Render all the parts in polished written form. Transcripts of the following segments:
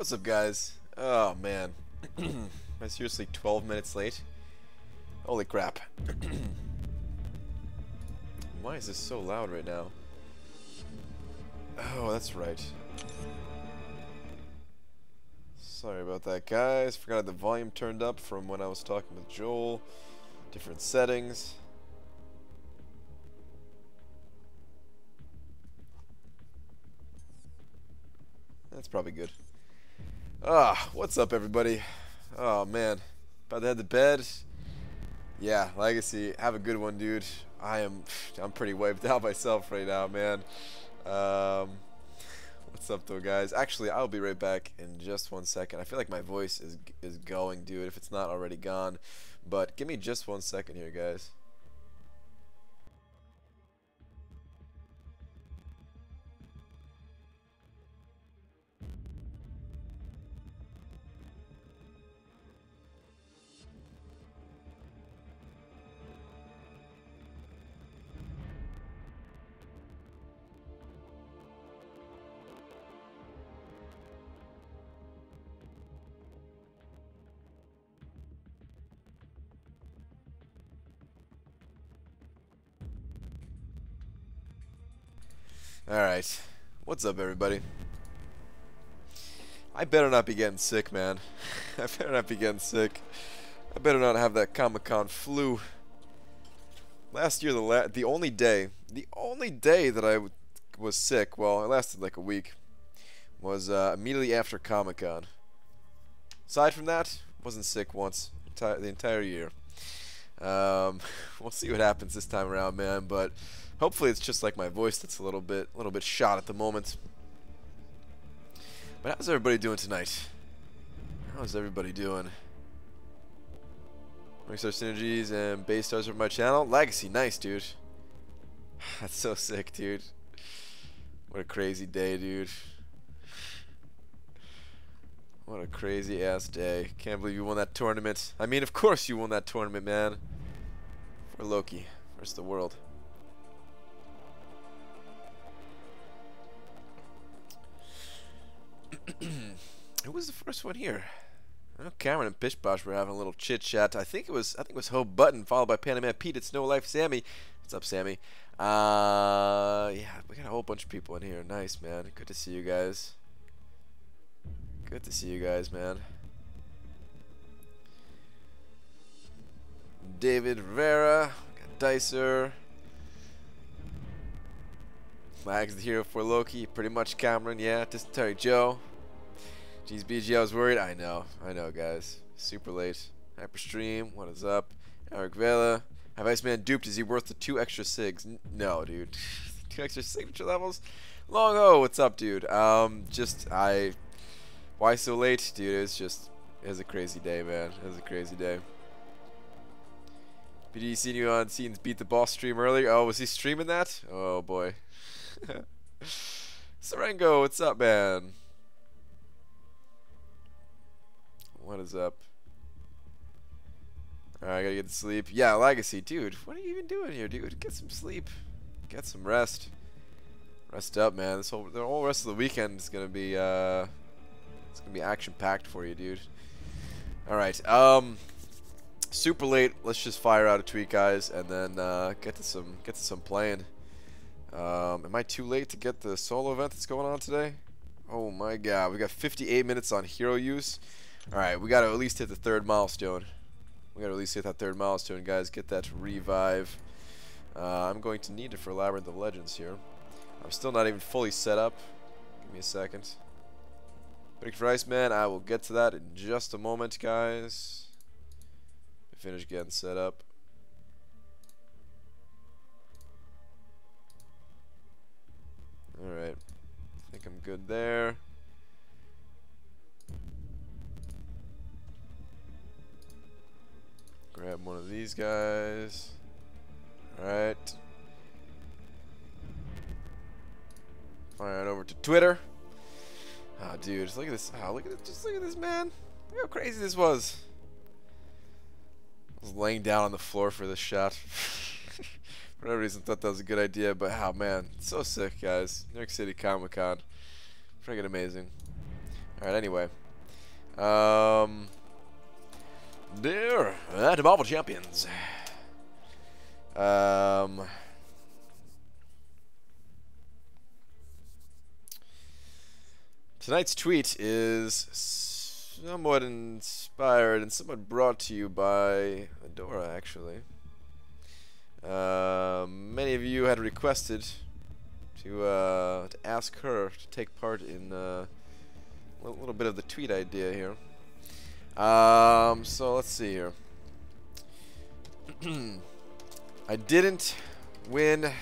What's up, guys? Oh man, am I seriously 12 minutes late? Holy crap. Why is this so loud right now? Oh, that's right. Sorry about that, guys. Forgot I had the volume turned up from when I was talking with Joel. Different settings. That's probably good. What's up, everybody? Oh man, about to head to bed. Yeah, Legacy, have a good one, dude. I'm pretty wiped out myself right now, man. What's up, though, guys? Actually, I'll be right back in just 1 second. I feel like my voice is going, dude, if it's not already gone. But give me just 1 second here, guys. Alright, what's up, everybody? I better not be getting sick, man. I better not be getting sick. I better not have that Comic-Con flu. Last year, the only day that I was sick, well, it lasted like a week, was immediately after Comic-Con. Aside from that, wasn't sick once the entire year. We'll see what happens this time around, man, but hopefully it's just like my voice that's a little bit shot at the moment. But how's everybody doing tonight? How's everybody doing? Star Synergies and base stars for my channel. Legacy, nice, dude. That's so sick, dude. What a crazy day, dude. What a crazy ass day. Can't believe you won that tournament. I mean, of course you won that tournament, man. For Loki versus the world. Who was the first one here? Well, Cameron and Pishbosh were having a little chit chat. I think it was Hope Button followed by Panaman Pete. It's No Life Sammy. What's up, Sammy? Yeah, we got a whole bunch of people in here. Nice, man. Good to see you guys. Good to see you guys, man. David Rivera, got Dicer. Flag's the hero for Loki. Pretty much Cameron, yeah. Dysentery Joe. Jeez, BG, I was worried. I know, guys. Super late. Hyperstream, what is up? Eric Vela. Have Iceman duped? Is he worth the 2 extra SIGs? No, dude. 2 extra signature levels? Long O, what's up, dude? Why so late? Dude, it was a crazy day, man. It was a crazy day. BD seen you on Scenes Beat the Boss stream earlier. Oh, was he streaming that? Oh, boy. Serengo, what's up, man? What is up? Alright, I gotta get to sleep. Yeah, Legacy, dude. What are you even doing here, dude? Get some sleep. Get some rest. Rest up, man. The whole rest of the weekend is gonna be it's gonna be action packed for you, dude. Alright, super late. Let's just fire out a tweet, guys, and then get to some playing. Am I too late to get the solo event that's going on today? Oh my god, we got 58 minutes on hero use. Alright, we gotta at least hit the 3rd milestone. We gotta at least hit that 3rd milestone, guys. Get that revive. I'm going to need it for Labyrinth of Legends here. I'm still not even fully set up. Give me a second. Waiting for Iceman. I will get to that in just a moment, guys. Finish getting set up. Alright. I think I'm good there. Grab one of these guys. Alright. Fire it over to Twitter. Oh, dude, just look at this. Oh, just look at this, man. Look how crazy this was. I was laying down on the floor for this shot. For whatever reason, thought that was a good idea, but oh man, so sick, guys. New York City Comic-Con. Freaking amazing. Alright, anyway. Dear the Marvel Champions. Tonight's tweet is somewhat inspired and somewhat brought to you by Adora, actually. Many of you had requested to ask her to take part in a little bit of the tweet idea here. So let's see here. I didn't win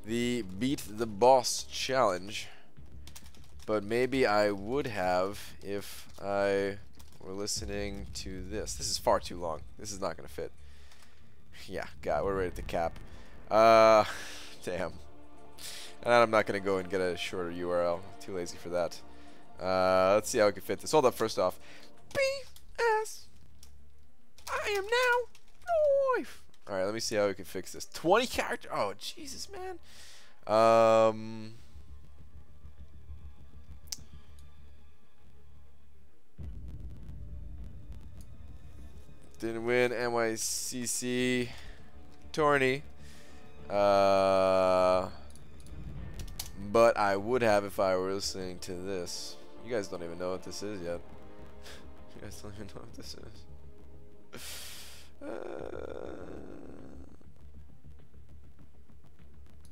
the Beat the Boss challenge, but maybe I would have if I were listening to this. This is far too long. This is not gonna fit. Yeah, God, we're right at the cap. Damn. And I'm not gonna go and get a shorter URL. Too lazy for that. Let's see how we can fit this. Hold up, first off. B.S. I am now live. Alright, let me see how we can fix this. 20 character. Oh, Jesus, man. Didn't win NYCC tourney. But I would have if I were listening to this. You guys don't even know what this is yet. You guys don't even know what this is.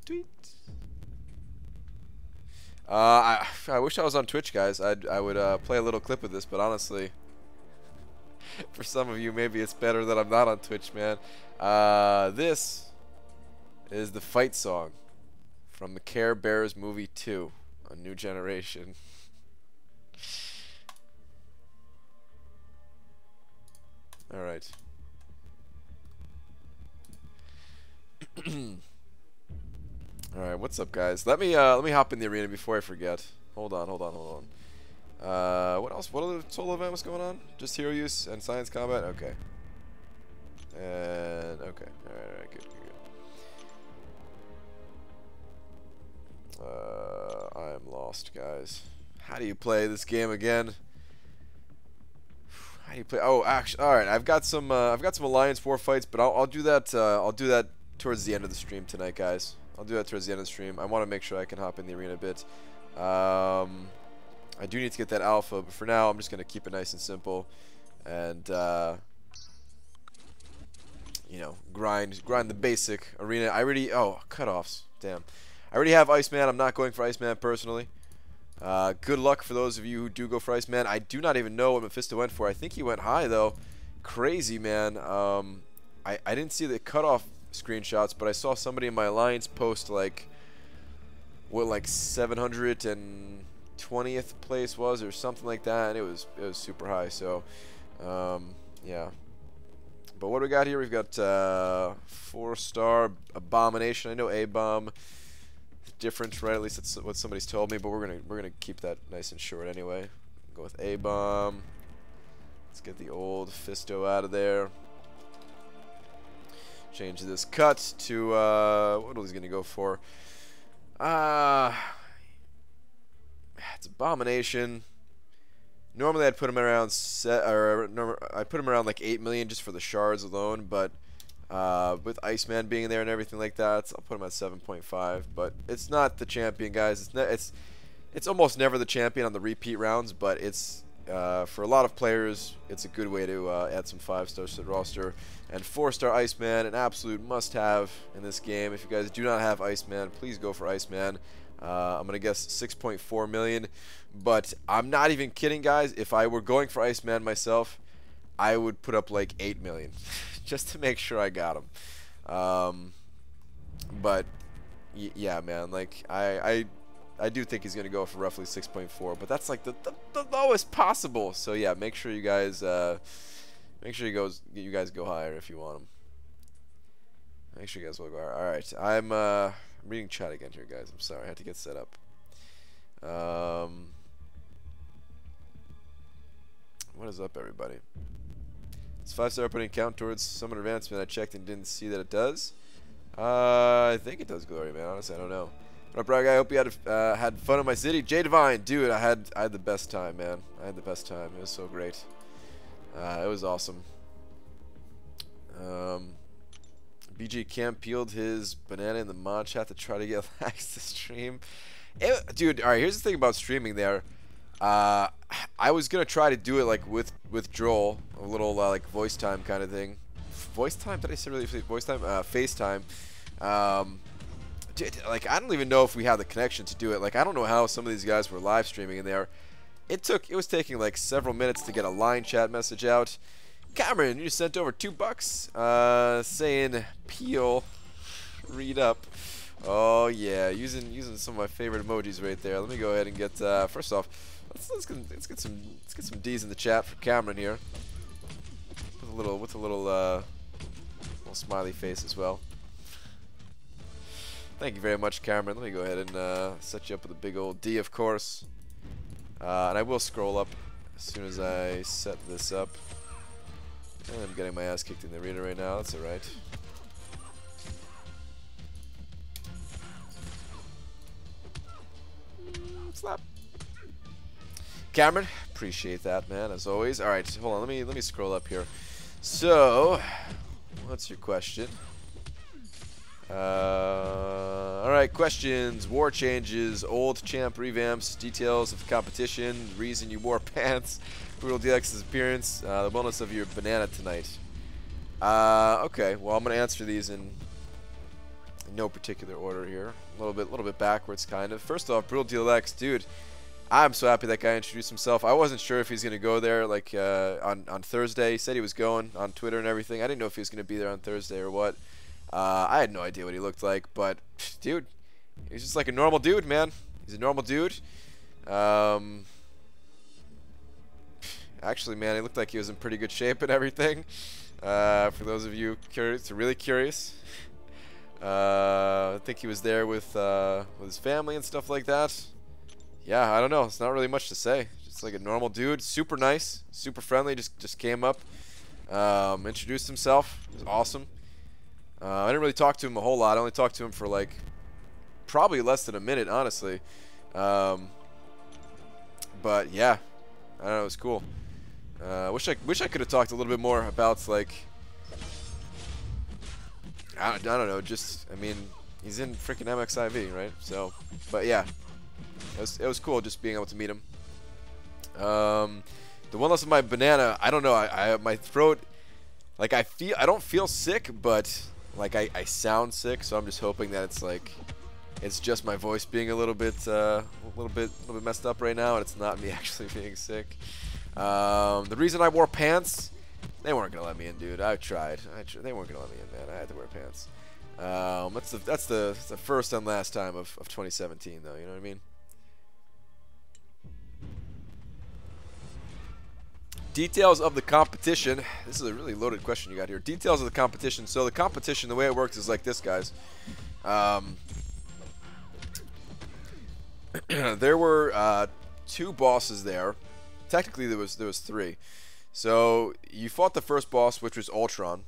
Tweet. I wish I was on Twitch, guys. I would play a little clip of this, but honestly, for some of you, maybe it's better that I'm not on Twitch, man. This is the fight song from the Care Bears movie 2, A New Generation. All right. All right, what's up, guys? Let me hop in the arena before I forget. Hold on. What else? What other solo event was going on? Just hero use and science combat. Okay. And okay. All right, good. I am lost, guys. How do you play this game again? How do you play? Oh, actually, all right. I've got some Alliance War fights, but I'll do that. I'll do that towards the end of the stream tonight, guys. I'll do that towards the end of the stream. I want to make sure I can hop in the arena a bit. I do need to get that alpha, but for now, I'm just gonna keep it nice and simple, and you know, grind the basic arena. Cutoffs. Damn. I already have Iceman. I'm not going for Iceman personally. Good luck for those of you who do go for Iceman. I do not even know what Mephisto went for. I think he went high though. Crazy, man. I didn't see the cutoff screenshots, but I saw somebody in my alliance post like what like 720th place was or something like that, and it was super high. So yeah. But what do we got here? We've got 4-star Abomination. I know A-Bomb different, right? At least that's what somebody's told me, but we're gonna keep that nice and short anyway. Go with A-Bomb. Let's get the old Fisto out of there. Change this cut to what was he gonna go for? It's Abomination. Normally I'd put him around I'd put him around like 8 million just for the shards alone, but with Iceman being there and everything like that, I'll put him at 7.5. But it's not the champion, guys. It's almost never the champion on the repeat rounds, but it's for a lot of players, it's a good way to add some 5-stars to the roster. And 4-star Iceman, an absolute must-have in this game. If you guys do not have Iceman, please go for Iceman. I'm gonna guess 6.4 million, but I'm not even kidding, guys. If I were going for Iceman myself, I would put up like 8 million just to make sure I got him. But yeah, man, like I do think he's gonna go for roughly 6.4, but that's like the lowest possible. So yeah, make sure you guys go higher if you want him. Make sure you guys will go higher. All right, I'm reading chat again here, guys. I'm sorry, I had to get set up. What is up, everybody? Does 5-star opening count towards summon advancement? I checked and didn't see that it does. I think it does, Glory, man. Honestly, I don't know. What up, Brad guy? I hope you had fun in my city. Jay Divine, dude, I had the best time, man. I had the best time. It was so great. It was awesome. BG Cam peeled his banana in the mod chat to try to get lags to stream. Dude, all right. Here's the thing about streaming. There, I was gonna try to do it like with Joel, a little like voice time kind of thing. Voice time? Did I say really voice time? FaceTime. Dude, like I don't even know if we have the connection to do it. Like I don't know how some of these guys were live streaming in there. It was taking like several minutes to get a line chat message out. Cameron, you sent over $2 saying peel, read up. Oh yeah, using some of my favorite emojis right there. Let me go ahead and get first off, let's get some D's in the chat for Cameron here. With a little smiley face as well. Thank you very much, Cameron. Let me go ahead and set you up with a big old D, of course. And I will scroll up as soon as I set this up. And I'm getting my ass kicked in the arena right now. That's alright. Slap. Cameron, appreciate that, man, as always. Alright, hold on, let me scroll up here. So, what's your question? Alright, questions, war changes, old champ revamps, details of the competition, reason you wore pants, Brutal DX's appearance, the wellness of your banana tonight. Okay, well I'm gonna answer these in no particular order here. A little bit backwards kind of. First off, Brutal DLX, dude, I'm so happy that guy introduced himself. I wasn't sure if he's gonna go there like on Thursday. He said he was going on Twitter and everything. I didn't know if he was gonna be there on Thursday or what. I had no idea what he looked like, but dude, he's just like a normal dude, man. He's a normal dude. Actually, man, he looked like he was in pretty good shape and everything. For those of you really curious, I think he was there with his family and stuff like that. Yeah, I don't know. It's not really much to say. Just like a normal dude, super nice, super friendly. Just came up, introduced himself. It was awesome. I didn't really talk to him a whole lot. I only talked to him for like probably less than a minute, honestly. But yeah, I don't know. It was cool. Wish I could have talked a little bit more about like I don't know. Just I mean, he's in freaking MXIV, right? So, but yeah, it was cool just being able to meet him. The one loss of my banana. I don't know. My throat. Like I don't feel sick, but like I sound sick, so I'm just hoping that it's like it's just my voice being a little bit messed up right now, and it's not me actually being sick. The reason I wore pants, they weren't gonna let me in, dude. I tried. They weren't gonna let me in, man. I had to wear pants. That's the first and last time of 2017, though. You know what I mean? Details of the competition. This is a really loaded question you got here. Details of the competition. So the competition, the way it works is like this, guys. There were 2 bosses there. Technically, there was 3. So you fought the first boss, which was Ultron,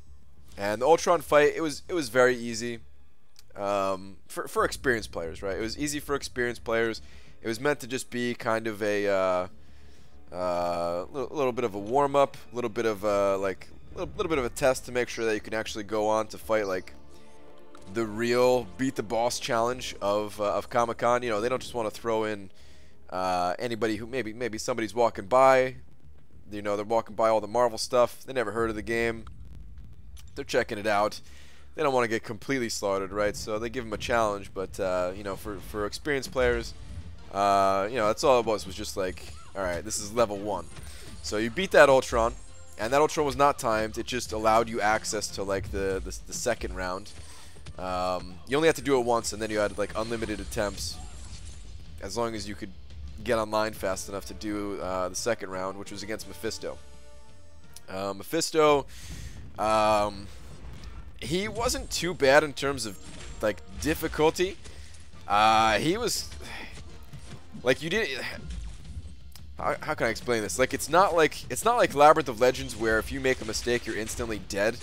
and the Ultron fight it was very easy for experienced players, right? It was easy for experienced players. It was meant to just be kind of a little bit of a warm up, a little bit of a test to make sure that you can actually go on to fight like the real beat the boss challenge of Comic-Con. You know, they don't just want to throw in anybody who maybe somebody's walking by. You know, they're walking by all the Marvel stuff. They never heard of the game. They're checking it out. They don't want to get completely slaughtered, right? So they give them a challenge. But you know, for experienced players, you know, that's all it was just like, all right, this is level 1. So you beat that Ultron, and that Ultron was not timed. It just allowed you access to like the second round. You only had to do it once, and then you had like unlimited attempts, as long as you could get online fast enough to do the second round, which was against Mephisto. Mephisto, he wasn't too bad in terms of like difficulty. He was like, you did. How can I explain this? Like, it's not like Labyrinth of Legends where if you make a mistake you're instantly dead.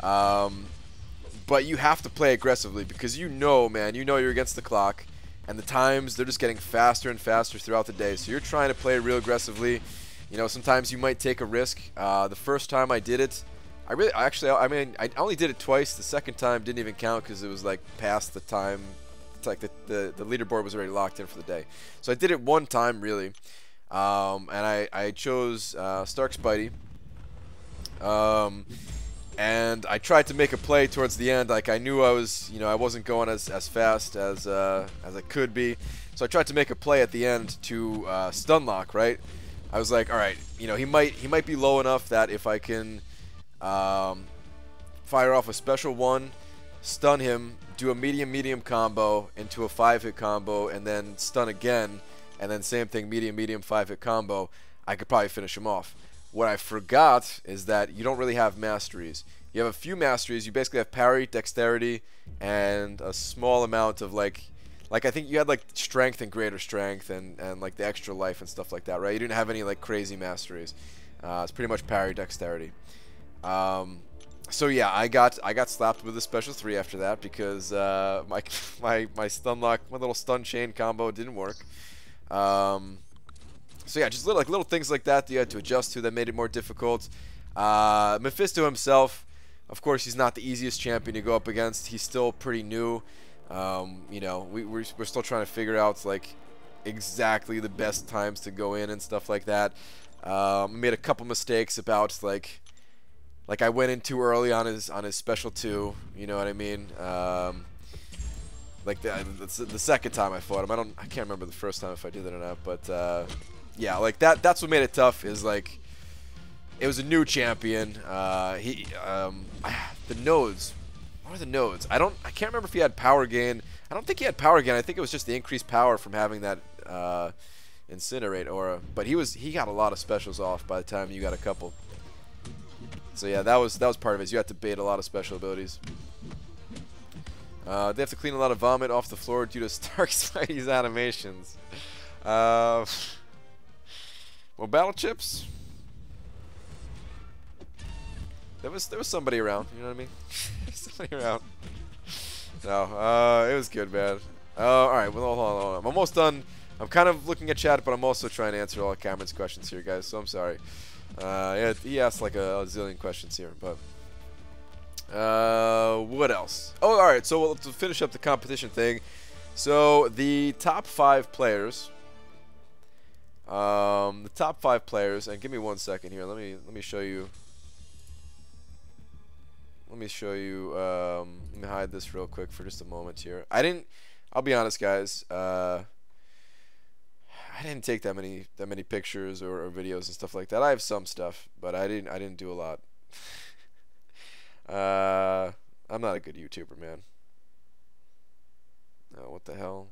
But you have to play aggressively because you know, man, you know you're against the clock. and the times, they're just getting faster and faster throughout the day. So you're trying to play real aggressively. You know, sometimes you might take a risk. The first time I did it, I only did it twice. The second time didn't even count because it was like past the time. It's like the leaderboard was already locked in for the day. So I did it one time really, and I chose Stark Spidey. And I tried to make a play towards the end. Like I knew I was, you know, I wasn't going as fast as I could be. So I tried to make a play at the end to stun lock. Right. I was like, all right, you know, he might be low enough that if I can fire off a special one, stun him, do a medium combo into a 5-hit combo, and then stun again, and then same thing, medium 5-hit combo, I could probably finish him off. What I forgot is that you don't really have masteries. You have a few masteries. You basically have parry, dexterity, and a small amount of like I think you had like strength and greater strength and like the extra life and stuff like that, right? You didn't have any like crazy masteries. It's pretty much parry, dexterity. So yeah, I got slapped with a special 3 after that because my stun lock, my little stun chain combo didn't work. So yeah, just little things like that you had to adjust to that made it more difficult. Mephisto himself, of course, he's not the easiest champion to go up against. He's still pretty new. You know, we're still trying to figure out like exactly the best times to go in and stuff like that. I made a couple mistakes about like I went in too early on his special 2. You know what I mean? Like the second time I fought him. I can't remember the first time if I did that or not, but yeah, like that's what made it tough. Is like it was a new champion. The nodes. What are the nodes? I can't remember if he had power gain. I don't think he had power gain. I think it was just the increased power from having that incinerate aura. But he got a lot of specials off by the time you got a couple. So yeah, that was part of it. You had to bait a lot of special abilities. They have to clean a lot of vomit off the floor due to Stark Spidey's animations. Well, battle chips. There was somebody around. You know what I mean? Somebody around. No, it was good, man. All right, well, hold on. I'm almost done. I'm kind of looking at chat, but I'm also trying to answer all Cameron's questions here, guys. So I'm sorry. Yeah, he asked like a zillion questions here, but what else? Oh, all right. So to finish up the competition thing, so the top 5 players. The top 5 players, and give me 1 second here. Let me show you. Let me hide this real quick for just a moment here. I'll be honest, guys. I didn't take that many pictures or videos and stuff like that. I have some stuff, but I didn't do a lot. I'm not a good YouTuber, man. Oh, what the hell?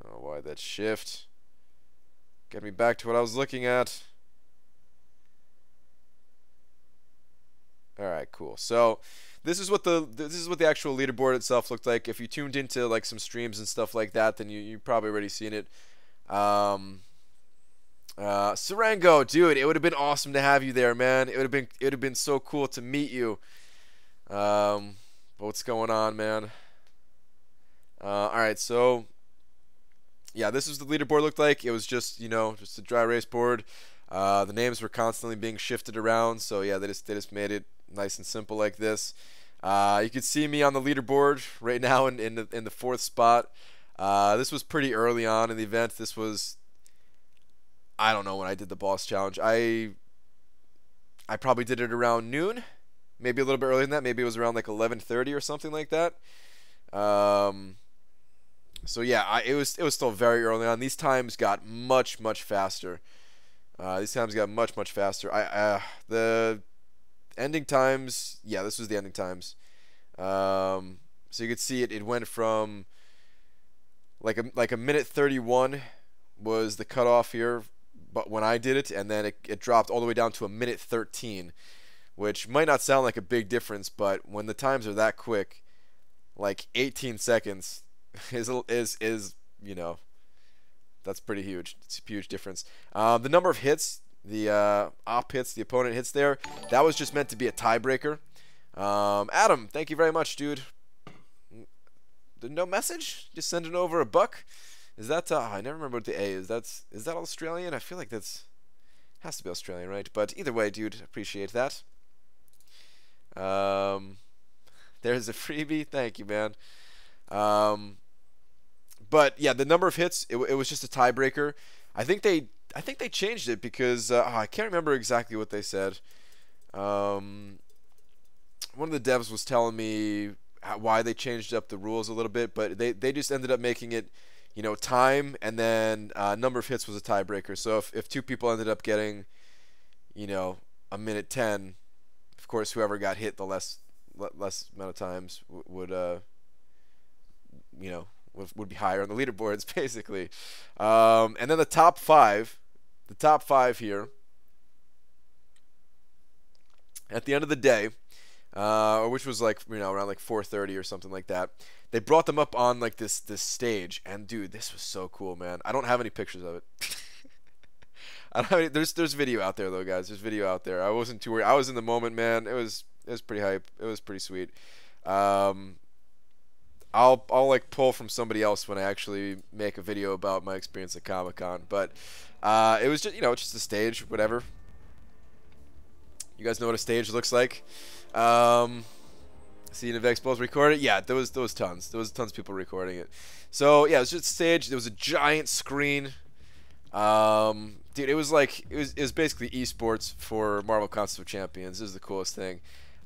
Oh, why that shift? Get me back to what I was looking at. All right, cool. So this is what the actual leaderboard itself looked like. If you tuned into like some streams and stuff like that, then you probably already seen it. Serengo, dude, it would have been awesome to have you there, man. It would have been so cool to meet you. What's going on, man? All right, so yeah, this is the leaderboard looked like. It was just, you know, just a dry erase board. The names were constantly being shifted around, so yeah, they just made it nice and simple like this. You can see me on the leaderboard right now in the 4th spot. This was pretty early on in the event. This was, I don't know when I did the boss challenge. I probably did it around noon, maybe a little bit earlier than that. Maybe it was around like 11:30 or something like that. So yeah, it was still very early on. These times got much faster. These times got much faster. The ending times, yeah, this was the ending times. So you could see it went from like a minute 31 was the cutoff here, but when I did it, and then it dropped all the way down to a minute 13, which might not sound like a big difference, but when the times are that quick, like 18 seconds is you know, that's pretty huge. It's a huge difference. The number of hits, the op hits, the opponent hits there, that was just meant to be a tiebreaker. Adam, thank you very much, dude. No message? Just sending over a buck? Is that, I never remember what the A is. Is that Australian? I feel like has to be Australian, right? But either way, dude, appreciate that. There's a freebie. Thank you, man. But yeah, the number of hits, it was just a tiebreaker. I think they changed it because I can't remember exactly what they said. One of the devs was telling me why they changed up the rules a little bit, but they just ended up making it, you know, time, and then number of hits was a tiebreaker. So if two people ended up getting, you know, a minute 10, of course whoever got hit the less amount of times would you know, would be higher on the leaderboards, basically. And then the top five here, at the end of the day, which was like, you know, around like 4:30 or something like that, they brought them up on like this stage, and dude, this was so cool, man. I don't have any pictures of it. I don't have any, there's video out there though, guys. There's video out there. I wasn't too worried. I was in the moment, man. It was pretty hype. It was pretty sweet. I'll like pull from somebody else when I actually make a video about my experience at Comic-Con. But it was just, you know, just a stage, whatever. You guys know what a stage looks like. See an Exposed recorded? Yeah, there was tons. There was tons of people recording it. So yeah, it was just a stage. There was a giant screen. Dude, it was basically esports for Marvel Contest of Champions. This is the coolest thing.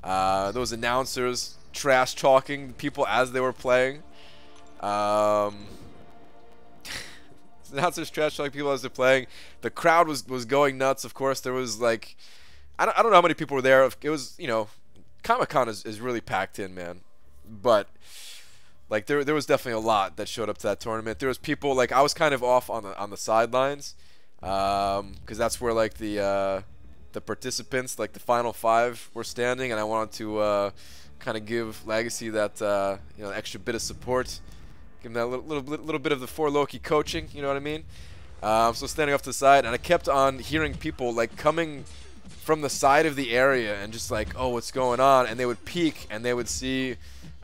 Those announcers trash talking people as they were playing. Announcers trash talking people as they're playing. The crowd was going nuts. Of course, there was like, I don't know how many people were there. It was, you know, Comic-Con is really packed in, man. But like there was definitely a lot that showed up to that tournament. There was people, like, I was kind of off on the sidelines, because that's where like the participants, like the final 5, were standing, and I wanted to kind of give Legacy that you know, extra bit of support, give them that little bit of the 4 Loki coaching, you know what I mean? So standing off to the side, and I kept on hearing people like coming from the side of the area and just like, oh, what's going on? And they would peek and they would see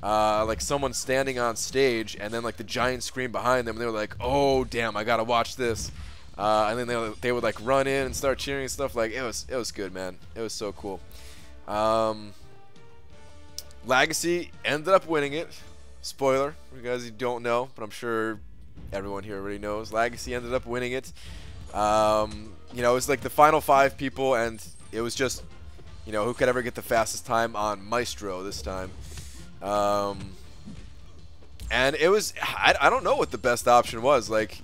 like someone standing on stage, and then like the giant screen behind them, and they were like, oh damn, I gotta watch this. And then they would like run in and start cheering and stuff. Like, it was good, man. It was so cool. Legacy ended up winning it. Spoiler, for you guys who don't know, but I'm sure everyone here already knows. Legacy ended up winning it. You know, it was like the final 5 people, and it was just, you know, who could ever get the fastest time on Maestro this time. And it was, I don't know what the best option was. Like,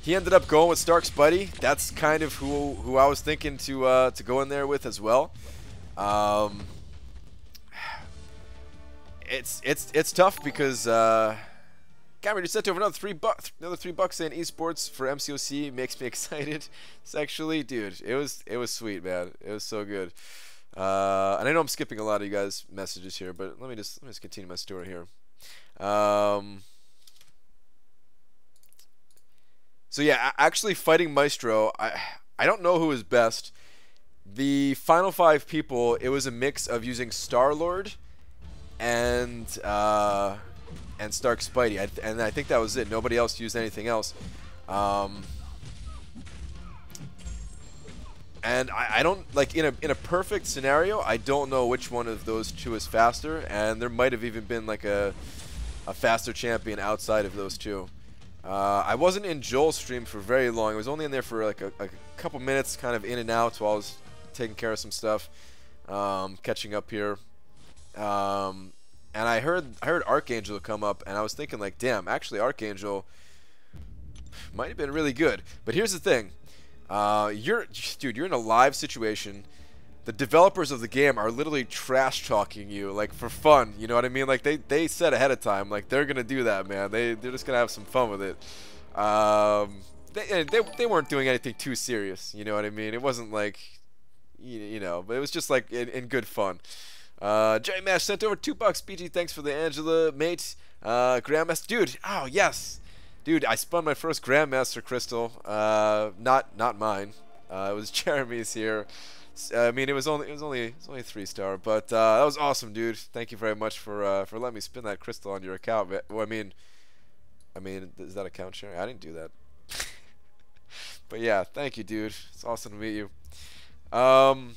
he ended up going with Stark Spidey. That's kind of who I was thinking to go in there with as well. It's tough because Cameron just sent over another $3 saying esports for MCOC makes me excited sexually. Dude, it was sweet, man. It was so good. And I know I'm skipping a lot of you guys' messages here, but let me just continue my story here. So yeah, actually fighting Maestro, I don't know who is best. The final 5 people, it was a mix of using Star-Lord and Stark Spidey, and I think that was it. Nobody else used anything else. And I don't, like, in a perfect scenario, I don't know which one of those 2 is faster, and there might have even been like a faster champion outside of those 2. I wasn't in Joel's stream for very long. I was only in there for like a couple minutes, kind of in and out while I was taking care of some stuff, catching up here. And I heard Archangel come up, and I was thinking like, damn, actually Archangel might have been really good. But here's the thing, you're in a live situation. The developers of the game are literally trash talking you, like, for fun, you know what I mean? Like, they said ahead of time, like, they're gonna do that, man. They're just gonna have some fun with it. They weren't doing anything too serious, you know what I mean? It wasn't like, you know, but it was just like in good fun. Jerry Mash sent over $2. BG, thanks for the Angela, mate. Grandmaster, dude. Oh yes, dude. I spun my first Grandmaster crystal. Not mine. It was Jeremy's here. I mean, it was only a 3-star, but that was awesome, dude. Thank you very much for letting me spin that crystal on your account. Well, I mean, is that account sharing? I didn't do that. But yeah, thank you, dude. It's awesome to meet you. Okay,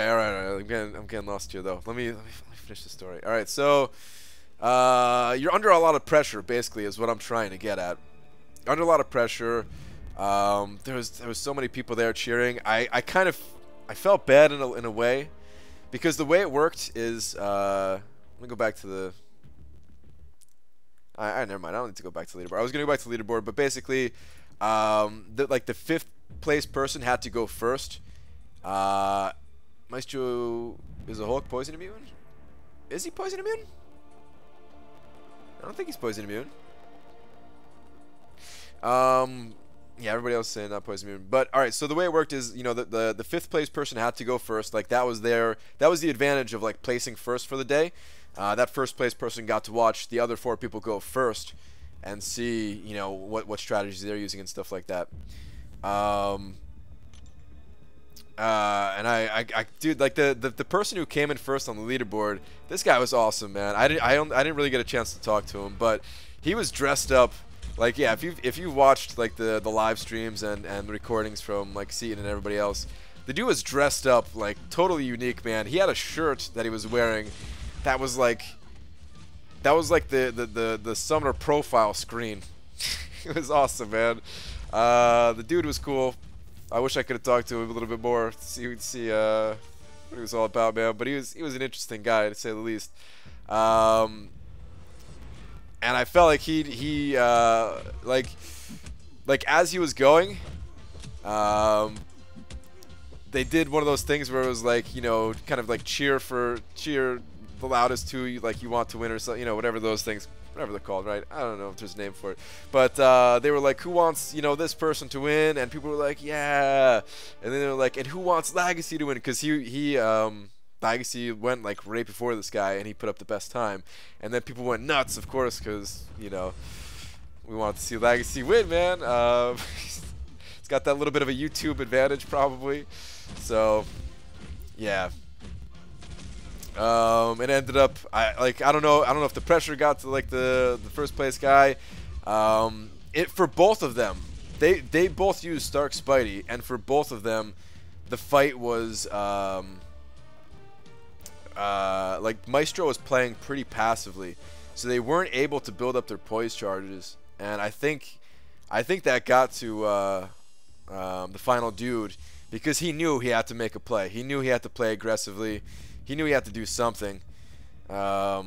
all right. I'm getting lost here though. Let me finish the story. All right, so you're under a lot of pressure, basically, is what I'm trying to get at. Under a lot of pressure. There was so many people there cheering. I felt bad in a way, because the way it worked is let me go back to the. Never mind. I don't need to go back to the leaderboard. I was gonna go back to the leaderboard, but basically, the 5th place person had to go first. Maestro, is a Hulk poison immune? Is he poison immune? I don't think he's poison immune. Yeah, everybody else is saying not poison immune. But all right, so the way it worked is, you know, the 5th place person had to go first. Like that was the advantage of like placing first for the day. That 1st place person got to watch the other 4 people go first and see, you know, what strategies they're using and stuff like that. And dude, like the person who came in first on the leaderboard, this guy was awesome, man. I didn't really get a chance to talk to him, but he was dressed up. Like, yeah, if you watched like the live streams and the recordings from like Seaton and everybody else, the dude was dressed up like totally unique, man. He had a shirt that he was wearing that was like the summoner profile screen. It was awesome, man. The dude was cool. I wish I could have talked to him a little bit more to see what he was all about, man. But he was an interesting guy, to say the least. And I felt like he like as he was going, they did one of those things where it was like, you know, kind of like cheer the loudest who like you want to win, or so, you know, whatever those things, whatever they're called, right? I don't know if there's a name for it, but they were like, who wants, you know, this person to win? And people were like, yeah. And then they were like, and who wants Legacy to win? Because Legacy went like right before this guy, and he put up the best time. And then people went nuts, of course, because, you know, we wanted to see Legacy win, man. It's got that little bit of a YouTube advantage, probably. So, yeah. It ended up, I don't know if the pressure got to like the 1st place guy. For both of them, they both used Stark Spidey, and for both of them, the fight was like Maestro was playing pretty passively, so they weren't able to build up their poise charges, and I think that got to the final dude, because he knew he had to make a play. He knew he had to play aggressively. He knew he had to do something to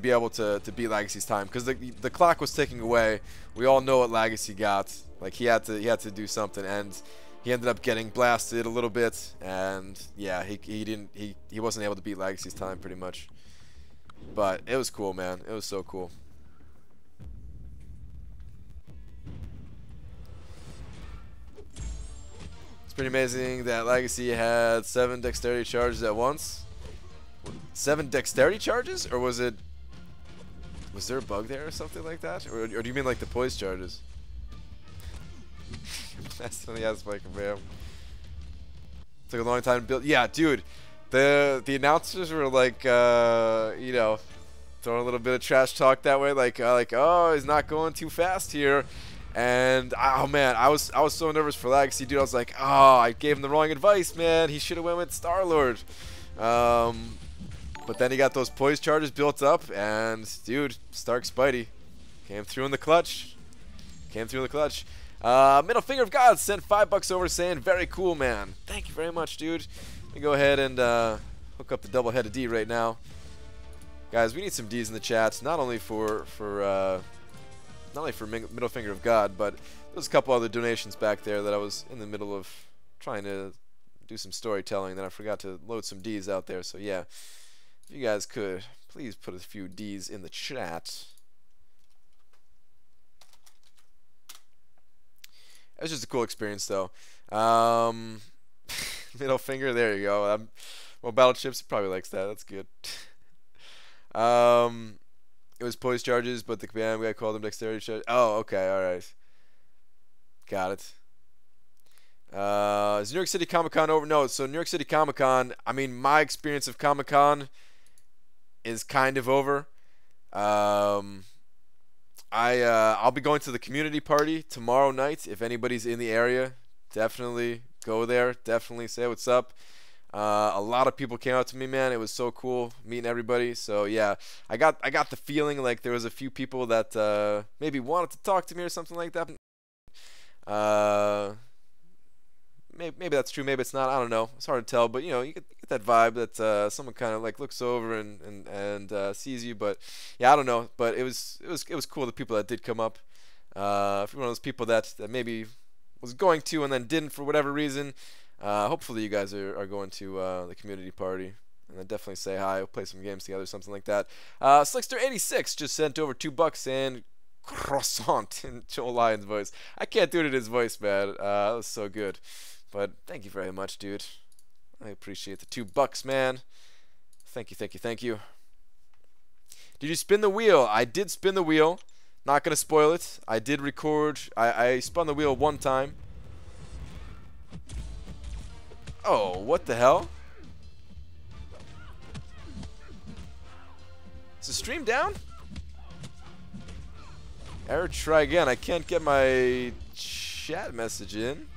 be able to beat Legacy's time, because the clock was ticking away. We all know what Legacy got. Like he had to do something, and he ended up getting blasted a little bit, and yeah, he wasn't able to beat Legacy's time pretty much. But it was cool, man. It was so cool. Pretty amazing that Legacy had 7 dexterity charges at once. 7 dexterity charges, or was there a bug there or something like that, or do you mean like the poise charges? That's when he has like a bam. Took a long time to build. Yeah, dude, the announcers were like, you know, throwing a little bit of trash talk that way, like oh, he's not going too fast here. And oh man, I was so nervous for Legacy, dude. I was like, oh, I gave him the wrong advice, man. He should have went with Star-Lord. But then he got those poise charges built up, and dude, Stark Spidey came through in the clutch. Middle Finger of God sent $5 over, saying, very cool, man. Thank you very much, dude. Let me go ahead and hook up the double-headed D right now. Guys, we need some Ds in the chats, not only for Middle Finger of God, but there's a couple other donations back there that I was in the middle of trying to do some storytelling, that I forgot to load some Ds out there. So yeah, if you guys could please put a few Ds in the chat. It was just a cool experience, though. Middle Finger, there you go. Well, Battleships probably likes that. That's good. It was poise charges, but the command guy called them dexterity charge. Oh, okay, all right. Got it. Is New York City Comic Con over? No. So New York City Comic Con. I mean, my experience of Comic Con is kind of over. I'll be going to the community party tomorrow night. If anybody's in the area, definitely go there. Definitely say what's up. A lot of people came out to me, man. It was so cool meeting everybody. So yeah, I got the feeling like there was a few people that maybe wanted to talk to me or something like that. Maybe that's true, maybe it's not. I don't know. It's hard to tell, but you know, you get that vibe that someone kind of like looks over and sees you. But yeah, I don't know. But it was cool, the people that did come up. If you're one of those people that maybe was going to and then didn't for whatever reason, hopefully you guys are going to the community party. And then definitely say hi. We'll play some games together, something like that. Slickster86 just sent over $2 and croissant in Joel Lyon's voice. I can't do it in his voice, man. That was so good. But thank you very much, dude. I appreciate the $2, man. Thank you, thank you, thank you. Did you spin the wheel? I did spin the wheel. Not gonna spoil it. I did record. I spun the wheel one time. Oh, what the hell? Is the stream down? Error, try again. I can't get my chat message in.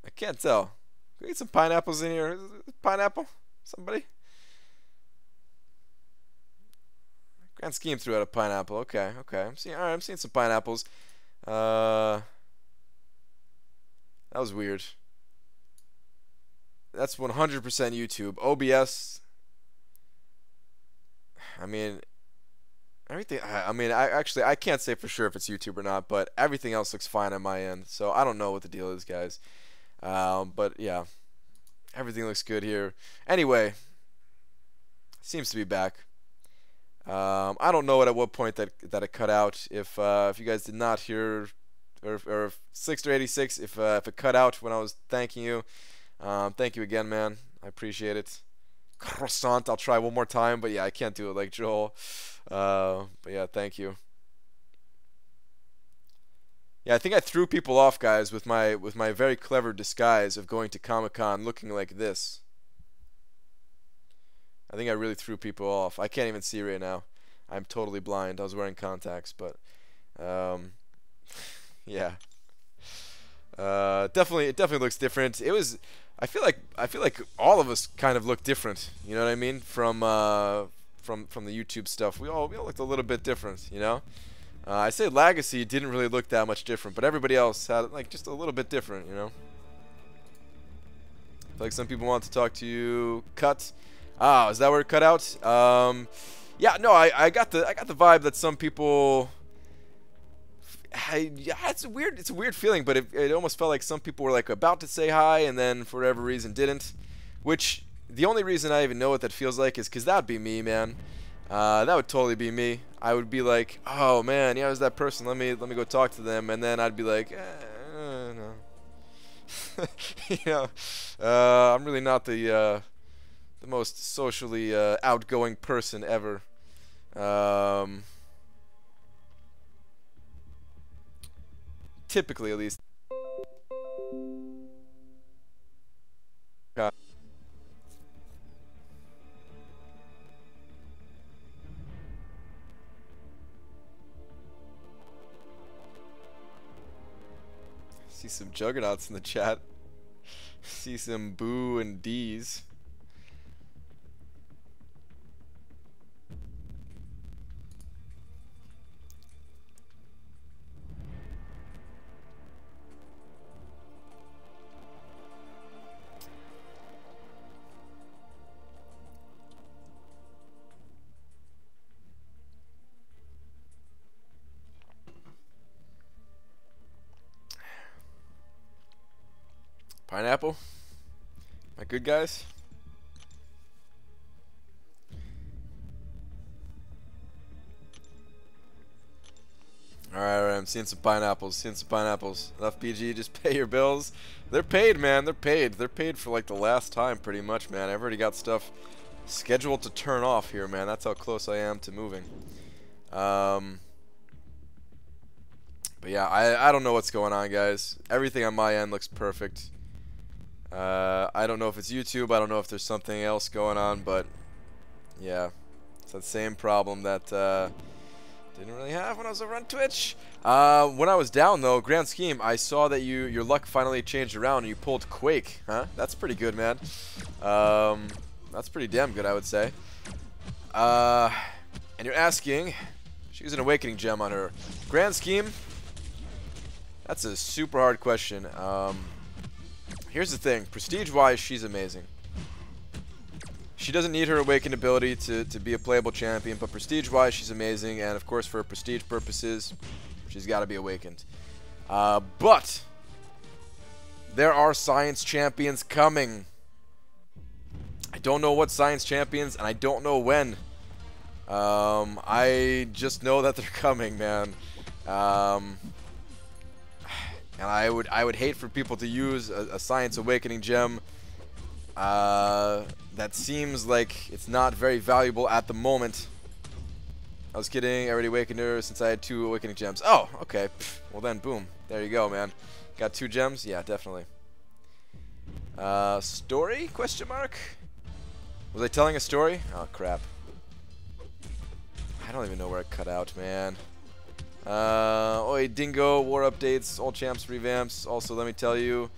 I can't tell. Can we get some pineapples in here? Pineapple? Somebody? Grand Scheme threw out a pineapple. Okay, okay. Alright, I'm seeing some pineapples. That was weird. That's 100% YouTube. OBS. I mean, everything. I mean, I can't say for sure if it's YouTube or not, but everything else looks fine on my end. So I don't know what the deal is, guys. But yeah, everything looks good here. Anyway, seems to be back. I don't know at what point that it cut out. If you guys did not hear, or if Slickster86, if it cut out when I was thanking you, thank you again, man. I appreciate it. Croissant. I'll try one more time, but yeah, I can't do it like Joel. But yeah, thank you. Yeah, I think I threw people off, guys, with my very clever disguise of going to Comic-Con looking like this. I think I really threw people off. I can't even see right now. I'm totally blind. I was wearing contacts, but yeah. It definitely looks different. It was. I feel like all of us kind of look different. You know what I mean? From the YouTube stuff, we all looked a little bit different. You know. I say Legacy didn't really look that much different, but everybody else had like just a little bit different. You know. I feel like some people want to talk to you. Cut. Ah, is that where it cut out? Yeah, no, I got the vibe that some people. Yeah, it's a weird feeling, but it almost felt like some people were like about to say hi and then for whatever reason didn't. Which the only reason I even know what that feels like is because that would be me, man. That would totally be me. I would be like, oh man, yeah, it was that person. Let me go talk to them, and then I'd be like, no. You know, I'm really not the most socially outgoing person ever. Typically, at least. See some juggernauts in the chat. See some boo and D's. Pineapple? My good guys? Alright, I'm seeing some pineapples. Seeing some pineapples. Enough BG, just pay your bills. They're paid, man. They're paid. They're paid for like the last time, pretty much, man. I've already got stuff scheduled to turn off here, man. That's how close I am to moving. But yeah, I don't know what's going on, guys. Everything on my end looks perfect. I don't know if it's YouTube. I don't know if there's something else going on, but yeah, it's that same problem that didn't really have when I was over on Twitch. When I was down, though, grand scheme, I saw that your luck finally changed around and you pulled Quake. Huh? That's pretty good, man. That's pretty damn good, I would say. And you're asking, she's an Awakening Gem on her. Grand scheme, that's a super hard question. Here's the thing. Prestige-wise, she's amazing. She doesn't need her Awakened ability to be a playable champion, but prestige-wise, she's amazing. And, of course, for prestige purposes, she's got to be Awakened. But there are Science Champions coming. I don't know what Science Champions, and I don't know when. I just know that they're coming, man. And I would hate for people to use a Science Awakening Gem that seems like it's not very valuable at the moment. I was kidding. I already awakened her since I had 2 Awakening Gems. Oh, okay. Well then, boom. There you go, man. Got 2 gems? Yeah, definitely. Story? Question mark? Was I telling a story? Oh, crap. I don't even know where I cut out, man. Oi, Dingo, war updates, all champs revamps. Also, let me tell you,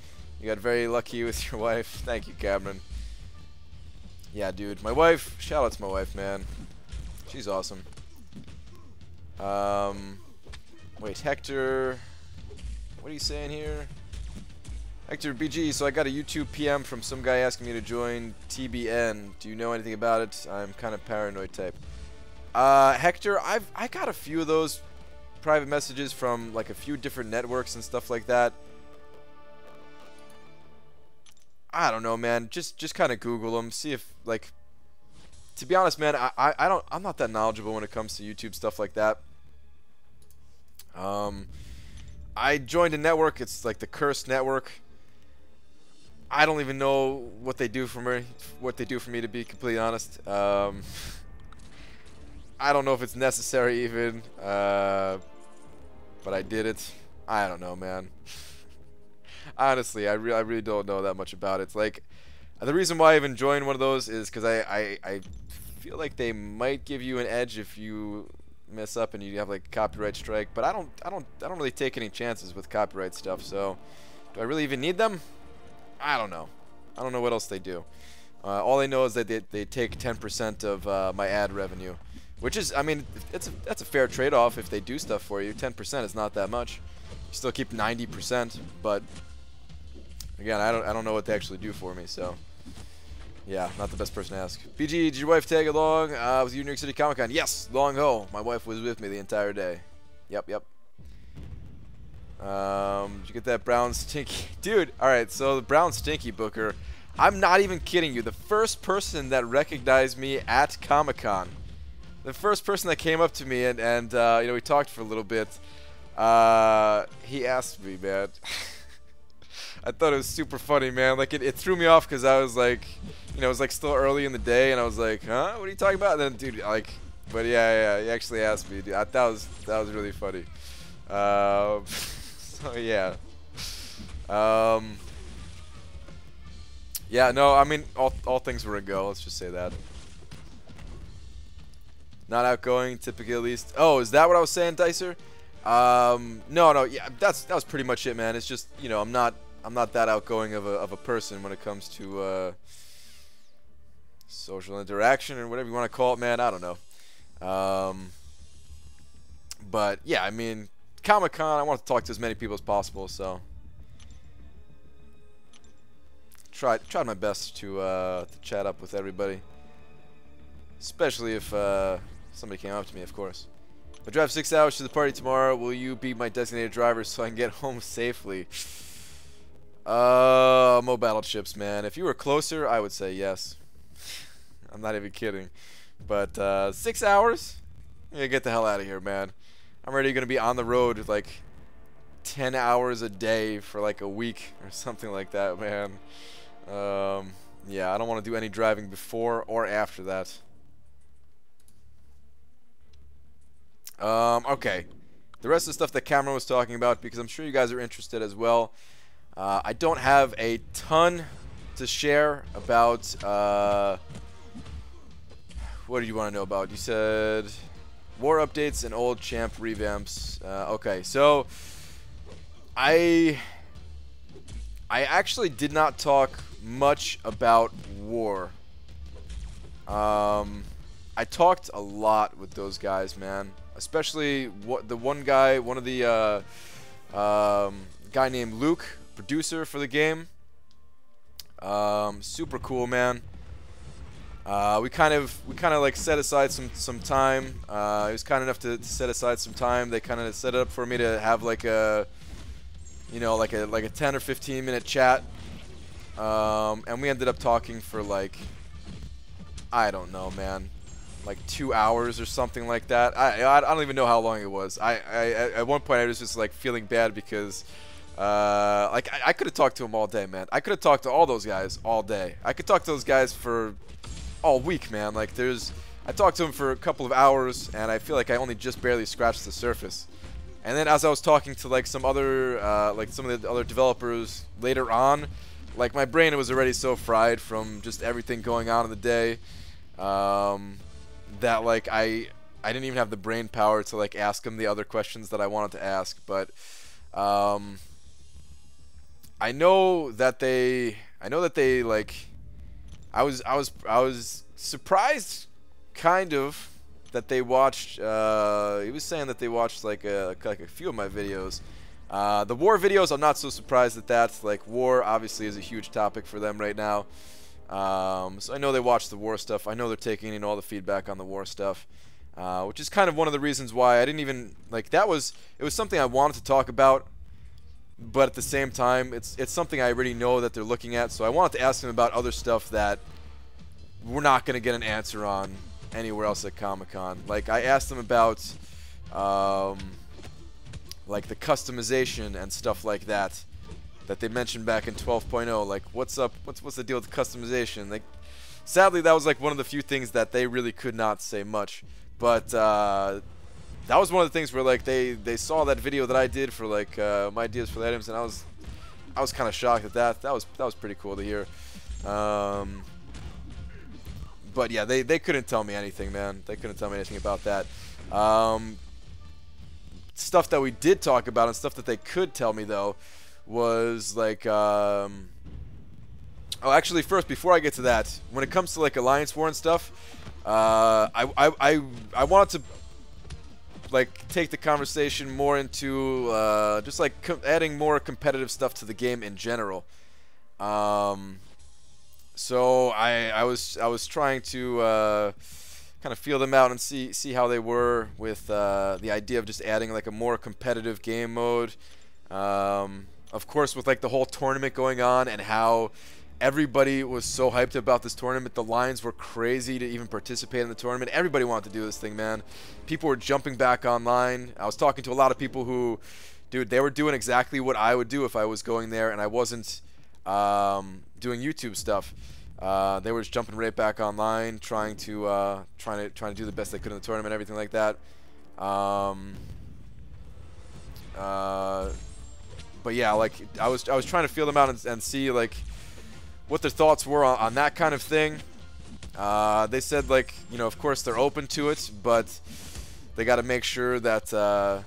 you got very lucky with your wife. Thank you, Cameron. Yeah, dude, my wife, shout out to my wife, man. She's awesome. Wait, Hector, what are you saying here? Hector BG, so I got a YouTube PM from some guy asking me to join TBN. Do you know anything about it? I'm kind of paranoid type. Hector, I got a few of those private messages from like a few different networks and stuff like that. I don't know, man. Just kind of Google them, see if like. To be honest, man, I'm not that knowledgeable when it comes to YouTube stuff like that. I joined a network. It's like the Cursed Network. I don't even know what they do for me. To be completely honest. I don't know if it's necessary even. But I did it. I don't know, man. Honestly, I really don't know that much about it. It's like the reason why I even joined one of those is because I feel like they might give you an edge if you mess up and you have like a copyright strike. But I don't really take any chances with copyright stuff. So do I really even need them? I don't know. I don't know what else they do. All I know is that they take 10% of my ad revenue, which is, I mean, that's a fair trade-off if they do stuff for you. 10% is not that much. You still keep 90%, but again, I don't know what they actually do for me, so yeah, not the best person to ask. BG, did your wife tag along with you New York City Comic Con? Yes, long ho. My wife was with me the entire day. Yep. Did you get that brown stinky? Dude, alright, so the brown stinky booker, I'm not even kidding you. The first person that recognized me at Comic Con, the first person that came up to me and you know, we talked for a little bit, he asked me, man. I thought it was super funny, man. Like it threw me off because I was like, you know, it was like still early in the day, and I was like, huh? What are you talking about? And then, dude, like, but yeah, he actually asked me, dude. That was really funny. So yeah. Yeah, no, I mean, all things were a go. Let's just say that. Not outgoing, typically at least. Oh, is that what I was saying, Dicer? No, yeah, that was pretty much it, man. It's just, you know, I'm not that outgoing of a person when it comes to social interaction or whatever you want to call it, man. I don't know. But yeah, I mean, Comic-Con, I want to talk to as many people as possible, so tried my best to chat up with everybody, especially if somebody came up to me, of course. I drive 6 hours to the party tomorrow. Will you be my designated driver so I can get home safely? Mo battleships, man. If you were closer, I would say yes. I'm not even kidding. But 6 hours? Yeah, get the hell out of here, man. I'm already gonna be on the road like 10 hours a day for like a week or something like that, man. Yeah, I don't want to do any driving before or after that. Okay. The rest of the stuff that Cameron was talking about, because I'm sure you guys are interested as well. I don't have a ton to share about, what do you want to know about? You said war updates and old champ revamps. Okay, so I actually did not talk much about war. I talked a lot with those guys, man. Especially the one guy, one of the guy named Luke, producer for the game. Super cool, man. We kind of like set aside some time. He was kind enough to set aside some time. They kind of set it up for me to have like a, you know, like a 10 or 15 minute chat. And we ended up talking for like, I don't know, man, like 2 hours or something like that. I don't even know how long it was. At one point I was just like feeling bad because like I could have talked to him all day, man. I could have talked to all those guys all day. I could talk to those guys for all week, man. Like I talked to him for a couple of hours and I feel like I only just barely scratched the surface. And then as I was talking to like some other like some of the other developers later on, like my brain was already so fried from just everything going on in the day, that like I didn't even have the brain power to like ask them the other questions that I wanted to ask. But I know that they like, I was surprised kind of that they watched, he was saying that they watched like a few of my videos. The war videos, I'm not so surprised at that. Like, war obviously is a huge topic for them right now. So I know they watch the war stuff. I know they're taking in all the feedback on the war stuff, which is kind of one of the reasons why I didn't even, like, it was something I wanted to talk about, but at the same time, it's something I already know that they're looking at, so I wanted to ask them about other stuff that we're not going to get an answer on anywhere else at Comic-Con. Like, I asked them about, like, the customization and stuff like that they mentioned back in 12.0. Like, what's up? What's the deal with the customization? Like, sadly, that was like one of the few things that they really could not say much. But that was one of the things where like they saw that video that I did for like my ideas for the items, and I was kind of shocked at that. That was pretty cool to hear. But yeah, they couldn't tell me anything, man. They couldn't tell me anything about that. Stuff that we did talk about and stuff that they could tell me though was like, oh, actually, first, before I get to that, when it comes to like Alliance War and stuff, I wanted to like take the conversation more into just like adding more competitive stuff to the game in general. So I was trying to kind of feel them out and see how they were with the idea of just adding like a more competitive game mode. Of course, with like the whole tournament going on and how everybody was so hyped about this tournament, the lines were crazy to even participate in the tournament. Everybody wanted to do this thing, man. People were jumping back online. I was talking to a lot of people who, dude, they were doing exactly what I would do if I was going there and I wasn't doing YouTube stuff. They were just jumping right back online, trying to do the best they could in the tournament, everything like that. But yeah, like I was trying to feel them out and see like what their thoughts were on that kind of thing. They said like, you know, of course they're open to it, but they got to make sure that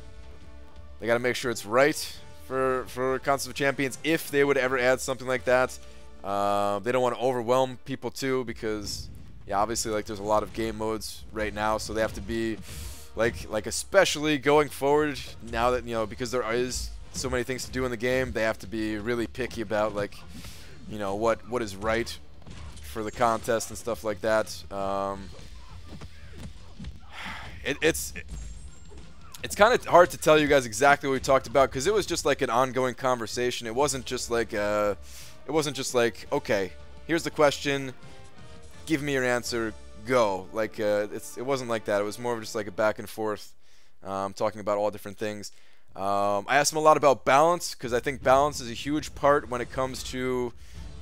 it's right for Contest of Champions if they would ever add something like that. They don't want to overwhelm people too, because yeah, obviously like there's a lot of game modes right now, so they have to be like especially going forward now that, you know, because there is so many things to do in the game, they have to be really picky about like, you know, what is right for the contest and stuff like that. It's kind of hard to tell you guys exactly what we talked about, because it was just like an ongoing conversation. It wasn't just like okay, here's the question, give me your answer, go. Like it wasn't like that. It was more of just like a back and forth talking about all different things. I asked him a lot about balance, because I think balance is a huge part when it comes to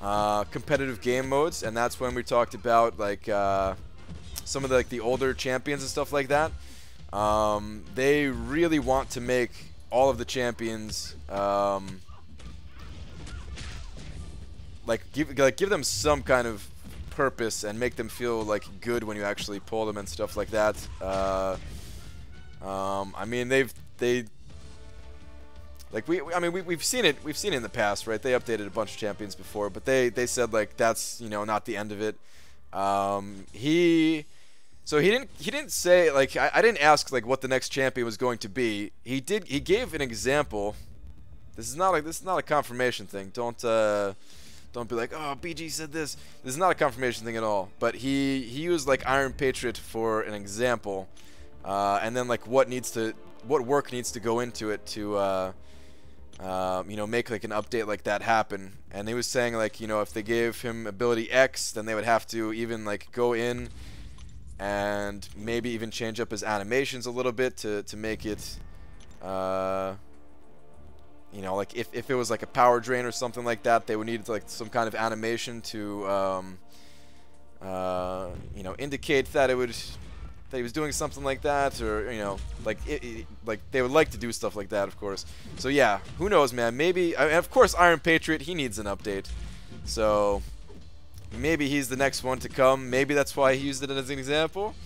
competitive game modes, and that's when we talked about like some of the, like, the older champions and stuff like that. They really want to make all of the champions give them some kind of purpose and make them feel like good when you actually pull them and stuff like that. I mean, we've seen it in the past, right? They updated a bunch of champions before, but they said like that's, you know, not the end of it. He didn't say, like, I didn't ask like what the next champion was going to be. He gave an example. This is not a confirmation thing. Don't be like, oh, BG said this. This is not a confirmation thing at all. But he used like Iron Patriot for an example, and then like what work needs to go into it to you know, make like an update like that happen. And he was saying like, you know, if they gave him ability X, then they would have to even like go in and maybe even change up his animations a little bit to make it you know, like if it was like a power drain or something like that, they would need like some kind of animation to you know, indicate that he was doing something like that, or, you know, like like they would like to do stuff like that, of course. So yeah, who knows, man? Maybe, I mean, of course, Iron Patriot, he needs an update. So maybe he's the next one to come. Maybe that's why he used it as an example.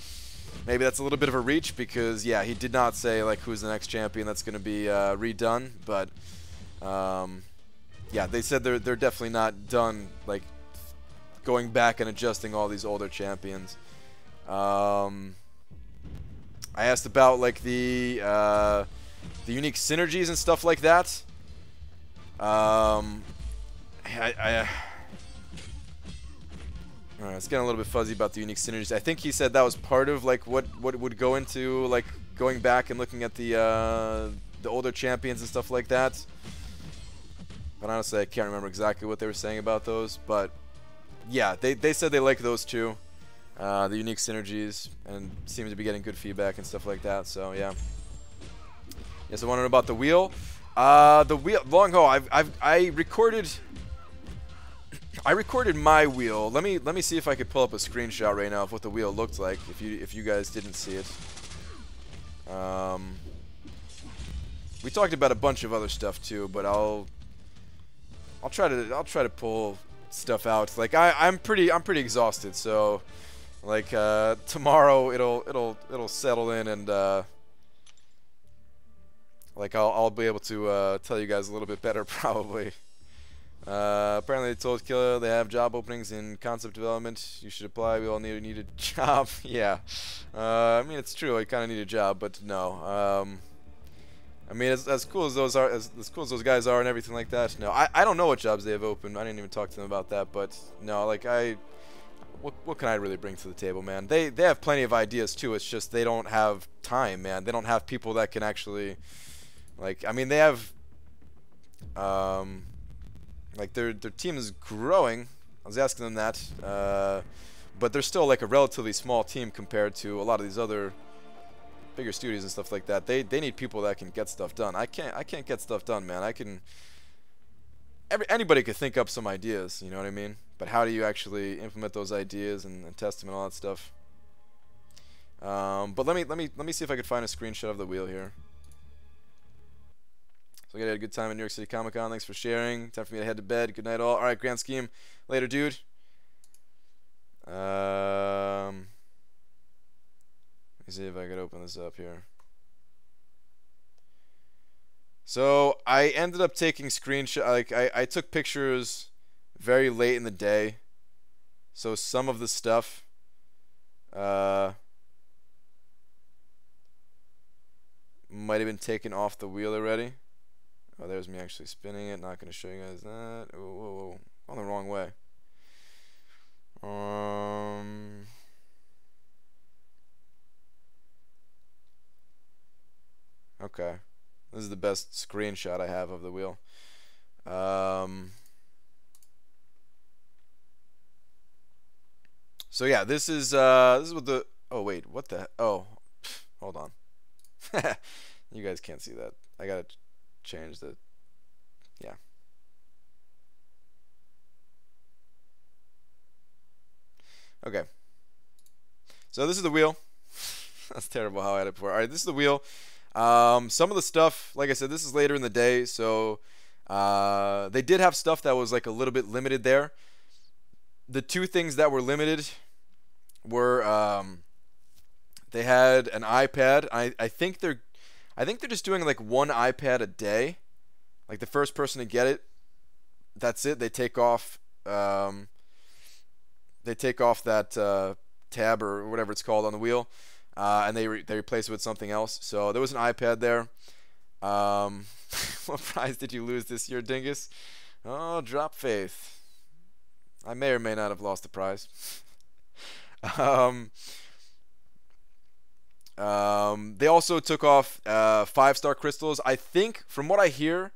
Maybe that's a little bit of a reach, because yeah, he did not say like who's the next champion that's going to be redone. But yeah, they said they're definitely not done like going back and adjusting all these older champions. I asked about like the unique synergies and stuff like that. It's getting a little bit fuzzy about the unique synergies. I think he said that was part of like what would go into like going back and looking at the older champions and stuff like that. But honestly, I can't remember exactly what they were saying about those. But yeah, they said they like those too, the unique synergies, and seem to be getting good feedback and stuff like that. So yeah. Yes, I want to know about the wheel. The wheel, long haul. I recorded my wheel. Let me see if I could pull up a screenshot right now of what the wheel looked like, if you guys didn't see it. We talked about a bunch of other stuff too, but I'll try to pull stuff out. Like I'm pretty exhausted, so like tomorrow it'll settle in, and like I'll be able to tell you guys a little bit better probably. Apparently they told Killer they have job openings in concept development. You should apply. We all need a job. Yeah. I mean, it's true. I kind of need a job, but no. I mean, as cool as those are, as cool as those guys are, and everything like that. No, I don't know what jobs they have open. I didn't even talk to them about that. But no, like what can I really bring to the table, man? They have plenty of ideas too. It's just they don't have time, man. They don't have people that can actually, like, I mean, they have, like their team is growing. I was asking them that, but they're still like a relatively small team compared to a lot of these other bigger studios and stuff like that. They need people that can get stuff done. I can't get stuff done, man. Anybody could think up some ideas, you know what I mean? But how do you actually implement those ideas and test them and all that stuff? But let me see if I could find a screenshot of the wheel here. So I had a good time in New York City Comic Con. Thanks for sharing. Time for me to head to bed. Good night, all. All right, Grand Scheme. Later, dude. Let me see if I could open this up here. So I ended up taking screenshots. Like I took pictures very late in the day. So some of the stuff might have been taken off the wheel already. Oh, there's me actually spinning it. Not going to show you guys that. Whoa, whoa, whoa. On the wrong way. Okay. This is the best screenshot I have of the wheel. So yeah, this is what the, oh wait, what the, oh, hold on. You guys can't see that. I gotta change the. Yeah. Okay. So this is the wheel. That's terrible how I had it before. All right, this is the wheel. Some of the stuff, like I said, this is later in the day, so they did have stuff that was like a little bit limited there. The two things that were limited were they had an iPad. I think they're just doing like one iPad a day. Like the first person to get it, that's it. They take off that tab or whatever it's called on the wheel, and they replace it with something else. So there was an iPad there. What prize did you lose this year, Dingus? Oh, drop faith. I may or may not have lost the prize. They also took off 5-star crystals. I think, from what I hear,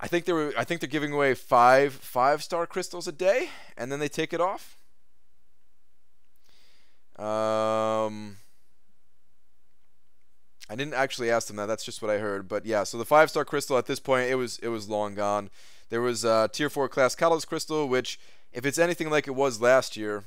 I think they're giving away 5-star crystals a day, and then they take it off. I didn't actually ask them that. That's just what I heard. But yeah, so the 5-star crystal at this point, it was long gone. There was tier 4 class catalyst crystal, which if it's anything like it was last year,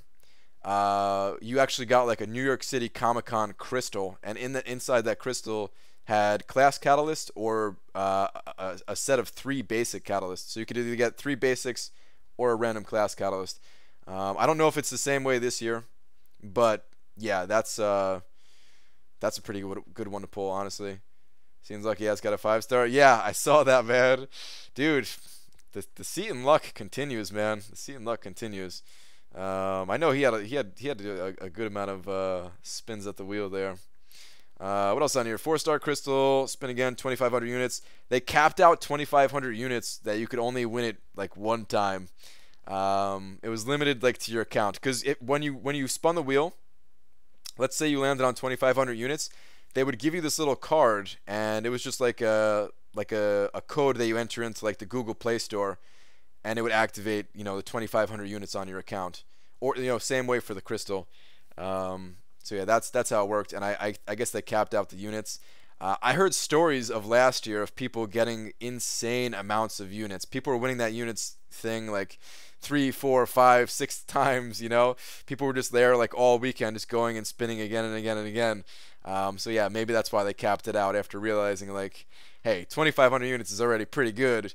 you actually got like a New York City Comic-Con crystal, and inside that crystal had class catalyst or a set of 3 basic catalysts. So you could either get 3 basics or a random class catalyst. I don't know if it's the same way this year, but yeah, that's a pretty good one to pull, honestly. Seems like he has got a 5-star. Yeah, I saw that, man. Dude, the seat and luck continues, man. The seat and luck continues. I know he had to do a good amount of spins at the wheel there. What else on here? 4-star crystal, spin again, 2,500 units. They capped out 2,500 units that you could only win it like one time. It was limited like to your account, because when you spun the wheel, let's say you landed on 2,500 units, they would give you this little card, and it was just like a code that you enter into like the Google Play Store, and it would activate, you know, the 2,500 units on your account, or, you know, same way for the crystal. So yeah, that's how it worked, and I guess they capped out the units. I heard stories of last year of people getting insane amounts of units. People were winning that units thing like 3, 4, 5, 6 times, you know. People were just there like all weekend, just going and spinning again and again and again. So yeah, maybe that's why they capped it out, after realizing like, hey, 2,500 units is already pretty good.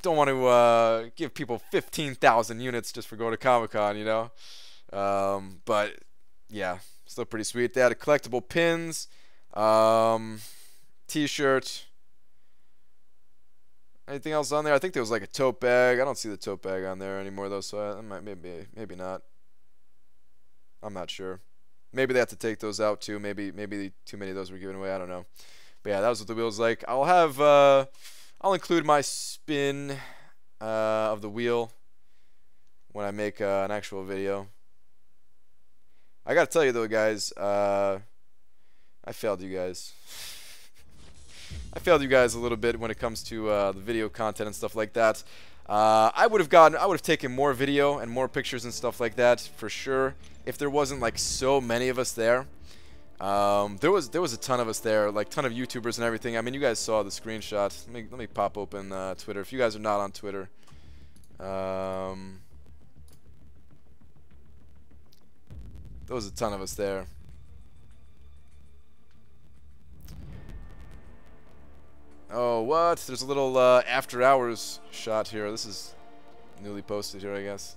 Don't want to give people 15,000 units just for going to Comic-Con, you know. But yeah, still pretty sweet. They had collectible pins, t-shirt. Anything else on there? I think there was like a tote bag. I don't see the tote bag on there anymore though, so I might maybe not. I'm not sure. Maybe they have to take those out too. Maybe too many of those were given away. I don't know. But yeah, that was what the wheel's like. I'll include my spin of the wheel when I make an actual video. I gotta tell you though, guys, I failed you guys. I failed you guys a little bit when it comes to the video content and stuff like that. I would have taken more video and more pictures and stuff like that for sure if there wasn't like so many of us there. There was a ton of us there, like ton of YouTubers and everything. I mean, you guys saw the screenshot. Let me pop open Twitter. If you guys are not on Twitter, there was a ton of us there. Oh, what? There's a little after hours shot here. This is newly posted here, I guess.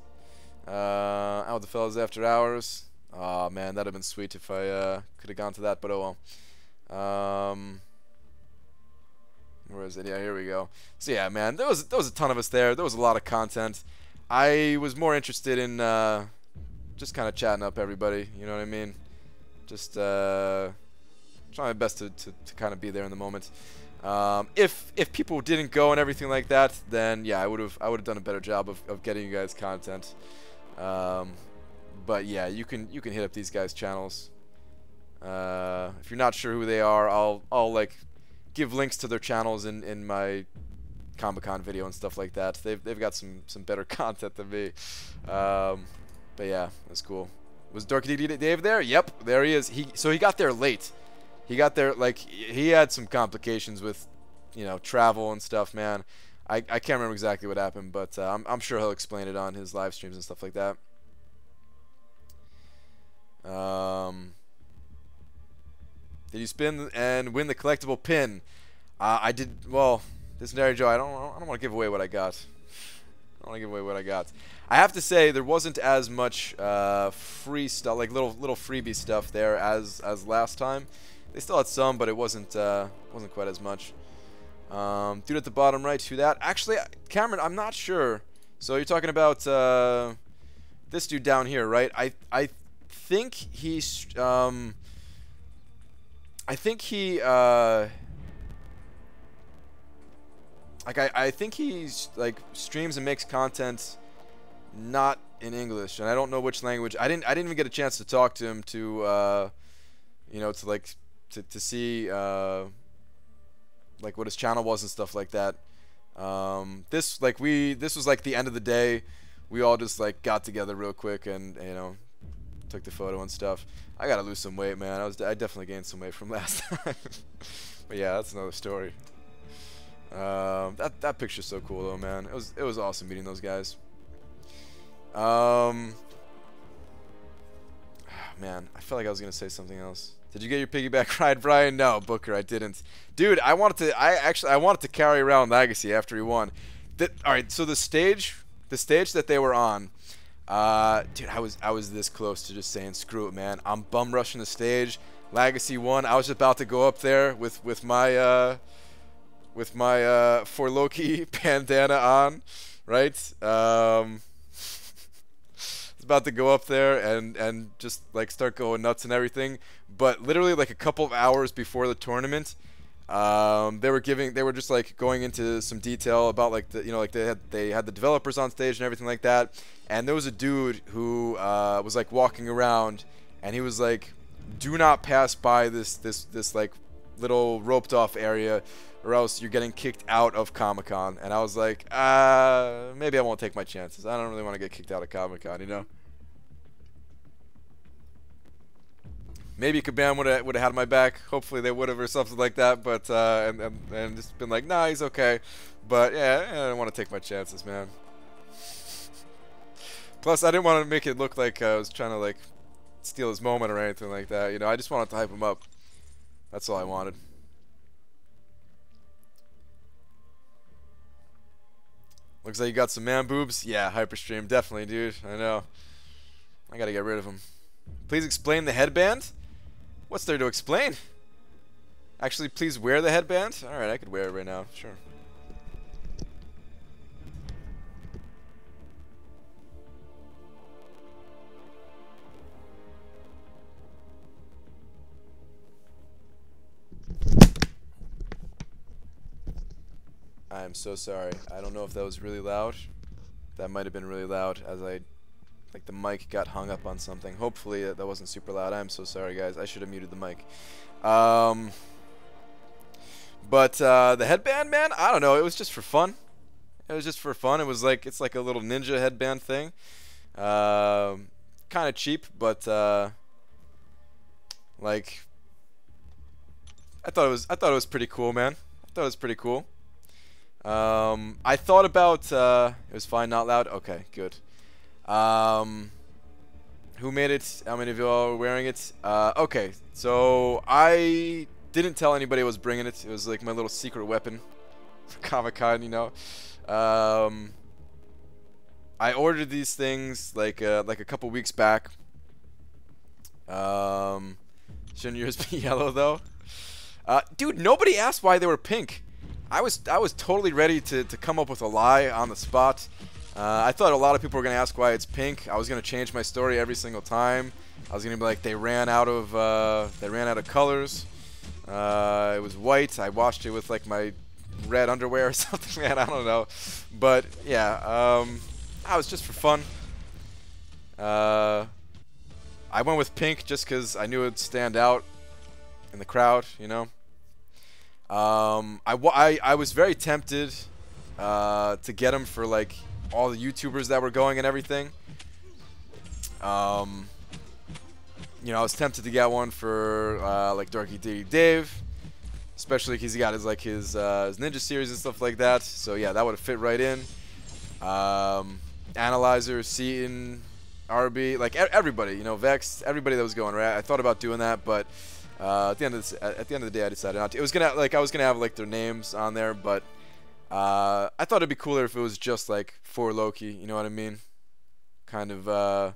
Out with the fellas after hours. Oh man, that'd have been sweet if I could have gone to that, but oh well. Where is it? Yeah, here we go. So yeah, man, there was a ton of us there. There was a lot of content. I was more interested in just kind of chatting up everybody. You know what I mean? Just trying my best to kind of be there in the moment. If people didn't go and everything like that, then yeah, I would have done a better job of getting you guys content. But yeah, you can hit up these guys' channels. If you're not sure who they are, I'll like give links to their channels in my Comic-Con video and stuff like that. They've got some better content than me. But yeah, that's cool. Was Dorky Dave there? Yep, there he is. So he got there late. He got there, like, he had some complications with, you know, travel and stuff, man. I can't remember exactly what happened, but I'm sure he'll explain it on his live streams and stuff like that. Did you spin and win the collectible pin? I did. Well, Legendary Joe, I don't want to give away what I got. I don't want to give away what I got. I have to say there wasn't as much free stuff, like little freebie stuff there as last time. They still had some, but it wasn't quite as much. Dude at the bottom right, who that? Actually, Cameron, I'm not sure. So you're talking about this dude down here, right? I think he's I think he I think he's like streams and makes content not in English, and I don't know which language. I didn't even get a chance to talk to him to you know, to like to see like what his channel was and stuff like that. This was like the end of the day. We all just like got together real quick and, you know, took the photo and stuff. I gotta lose some weight, man. I definitely gained some weight from last time. But yeah, that's another story. That picture's so cool though, man. It was awesome meeting those guys. Man, I felt like I was gonna say something else. Did you get your piggyback ride, Brian? No, Booker, I didn't. Dude, I wanted to carry around Legacy after he won. All right, so the stage that they were on, dude, I was this close to just saying screw it, man. I'm bum rushing the stage. Legacy won. I was just about to go up there with my For Loki bandana on, right? About to go up there and just like start going nuts and everything, but literally like a couple of hours before the tournament, they were just like going into some detail about like the, you know, like they had the developers on stage and everything like that, and there was a dude who was like walking around and he was like, do not pass by this like little roped off area or else you're getting kicked out of Comic-Con. And I was like, maybe I won't take my chances. I don't really want to get kicked out of Comic-Con, you know? Maybe Kabam would have had my back. Hopefully they would have, or something like that. But and just been like, nah, he's okay. But yeah, I don't want to take my chances, man. Plus, I didn't want to make it look like I was trying to like steal his moment or anything like that. You know, I just wanted to hype him up. That's all I wanted. Looks like you got some man boobs. Yeah, Hyperstream, definitely, dude. I know. I gotta get rid of them. Please explain the headband. What's there to explain? Actually, please wear the headband. All right, I could wear it right now. Sure. I'm so sorry. I don't know if that was really loud. That might have been really loud as like the mic got hung up on something. Hopefully that wasn't super loud. I'm so sorry, guys. I should have muted the mic. But the headband, man, I don't know. It was just for fun. It was just for fun. It was like, it's like a little ninja headband thing. Kind of cheap, but like I thought it was pretty cool, man. I thought it was pretty cool. I thought about it was fine, not loud. Okay, good. Who made it? How many of you all were wearing it? Okay, so I didn't tell anybody I was bringing it. It was like my little secret weapon for Comic-Con, you know. I ordered these things like a couple weeks back. Shouldn't yours be yellow though? Dude, nobody asked why they were pink. I was totally ready to come up with a lie on the spot. I thought a lot of people were gonna ask why it's pink. I was gonna change my story every single time. I was gonna be like, they ran out of colors. It was white. I washed it with like my red underwear or something, man. I don't know, but yeah, I was just for fun. I went with pink just because I knew it'd stand out in the crowd, you know. I was very tempted to get them for like all the YouTubers that were going and everything. you know, I was tempted to get one for like Darky D Dave, especially because he got his his Ninja series and stuff like that. So yeah, that would have fit right in. Analyzer, Seaton, RB, like everybody, you know, Vex, everybody that was going right. I thought about doing that, but at the end of the day, I decided not to. It was gonna I was gonna have like their names on there, but I thought it'd be cooler if it was just like for Loki. You know what I mean? Kind of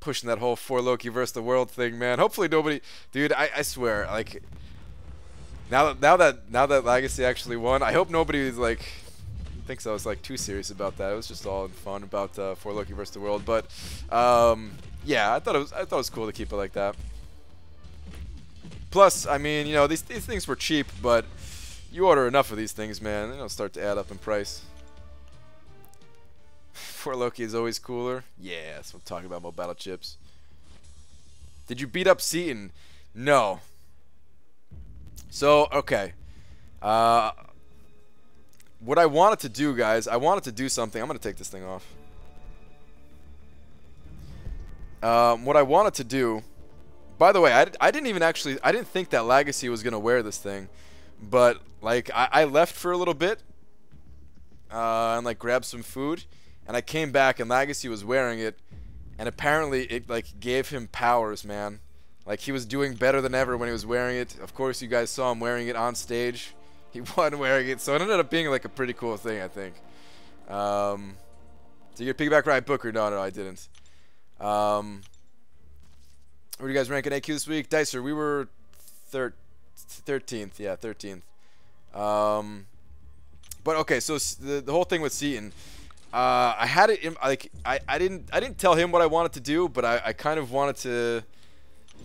pushing that whole for Loki versus the world thing, man. Hopefully nobody, dude. I swear, like now that Legacy actually won, I hope nobody like thinks I was like too serious about that. It was just all in fun about for Loki versus the world, but yeah, I thought it was cool to keep it like that. Plus, I mean, you know, these things were cheap, but you order enough of these things, man, they'll start to add up in price. For Loki is always cooler. Yeah, that's what I'm talking about battle chips. Did you beat up Seaton? No. So, okay. What I wanted to do, guys, I wanted to do something. I'm going to take this thing off. What I wanted to do, by the way, I didn't think that Legacy was going to wear this thing. But, like, I left for a little bit and, like, grabbed some food. And I came back and Legacy was wearing it. And apparently it, like, gave him powers, man. Like, he was doing better than ever when he was wearing it. Of course, you guys saw him wearing it on stage. He wasn't wearing it, so it ended up being like a pretty cool thing, I think. So you get piggyback right, Booker? No, I didn't. Where do you guys rank in AQ this week? Dicer, we were 13th. Yeah, 13th. But okay, so the whole thing with Seaton, I had it in, like I didn't tell him what I wanted to do, but I kind of wanted to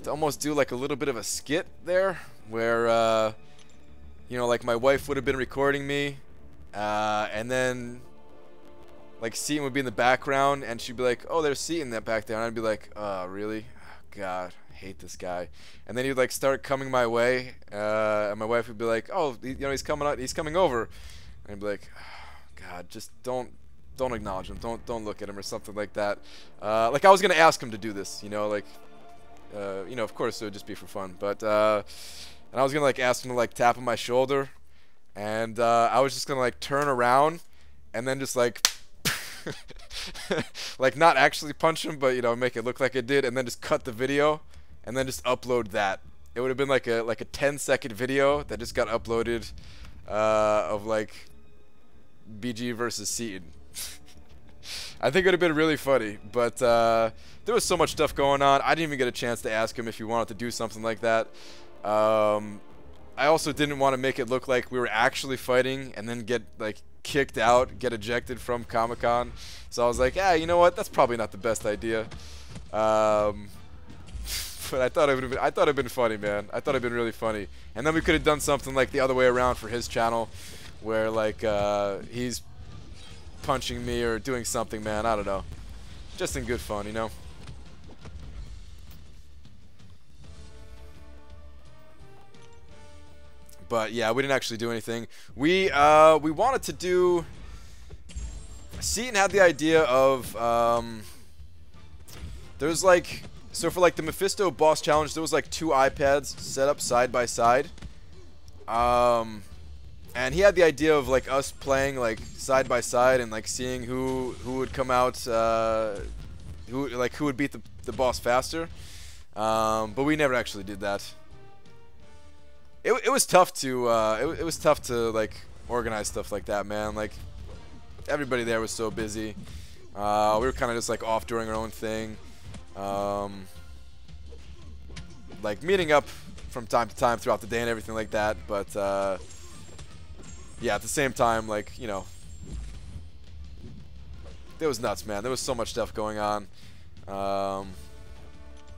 almost do like a little bit of a skit there, where you know, like my wife would have been recording me, and then like Seaton would be in the background, and she'd be like, "Oh, there's Seaton that back there," and I'd be like, "Oh, really? Oh, God, I hate this guy." And then he'd like start coming my way, and my wife would be like, "Oh, you know, he's coming over," and I'd be like, oh, "God, just don't acknowledge him, don't look at him," or something like that. Like I was gonna ask him to do this, you know, like, you know, of course it would just be for fun, but. And I was gonna like ask him to like tap on my shoulder, and I was just gonna like turn around, and then just like, like not actually punch him, but you know make it look like it did, and then just cut the video, and then just upload that. It would have been like a 10-second video that just got uploaded of like BG versus Seaton. I think it would have been really funny, but there was so much stuff going on. I didn't even get a chance to ask him if he wanted to do something like that. I also didn't want to make it look like we were actually fighting and then get like kicked out, get ejected from Comic-Con. So I was like, yeah, you know what? That's probably not the best idea. But I thought it would have been funny, man. I thought it'd been really funny. And then we could have done something like the other way around for his channel, where like he's punching me or doing something, man. I don't know. Just in good fun, you know. But yeah, we didn't actually do anything. We wanted to do. Seaton had the idea of there's like, so for like the Mephisto boss challenge, there was like 2 iPads set up side by side. And he had the idea of like us playing like side by side and like seeing who would come out, who would beat the boss faster. But we never actually did that. It was tough to it was tough to like organize stuff like that, man. Like everybody there was so busy. We were kind of just like off doing our own thing, like meeting up from time to time throughout the day and everything like that. But yeah, at the same time, like, you know, it was nuts, man. There was so much stuff going on.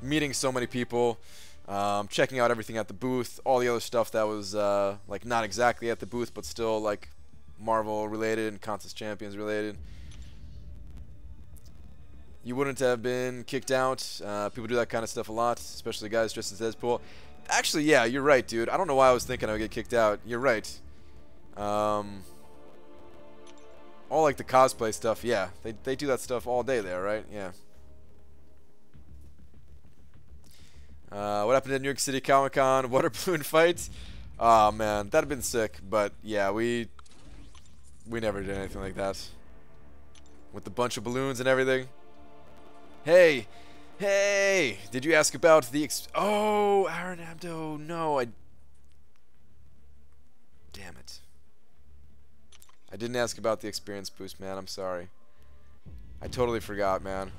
Meeting so many people. Checking out everything at the booth, all the other stuff that was like not exactly at the booth, but still like Marvel related and ContestChampions related. You wouldn't have been kicked out. People do that kind of stuff a lot, especially guys dressed as Deadpool. Actually, yeah, you're right, dude. I don't know why I was thinking I would get kicked out. You're right. All like the cosplay stuff, yeah. They do that stuff all day there, right? Yeah. What happened at New York City Comic Con? Water balloon fight? Oh man, that'd have been sick. But yeah, we never did anything like that. With the bunch of balloons and everything. Hey, hey! Did you ask about the oh, Aaron Abdo? No, damn it. I didn't ask about the experience boost, man. I'm sorry. I totally forgot, man.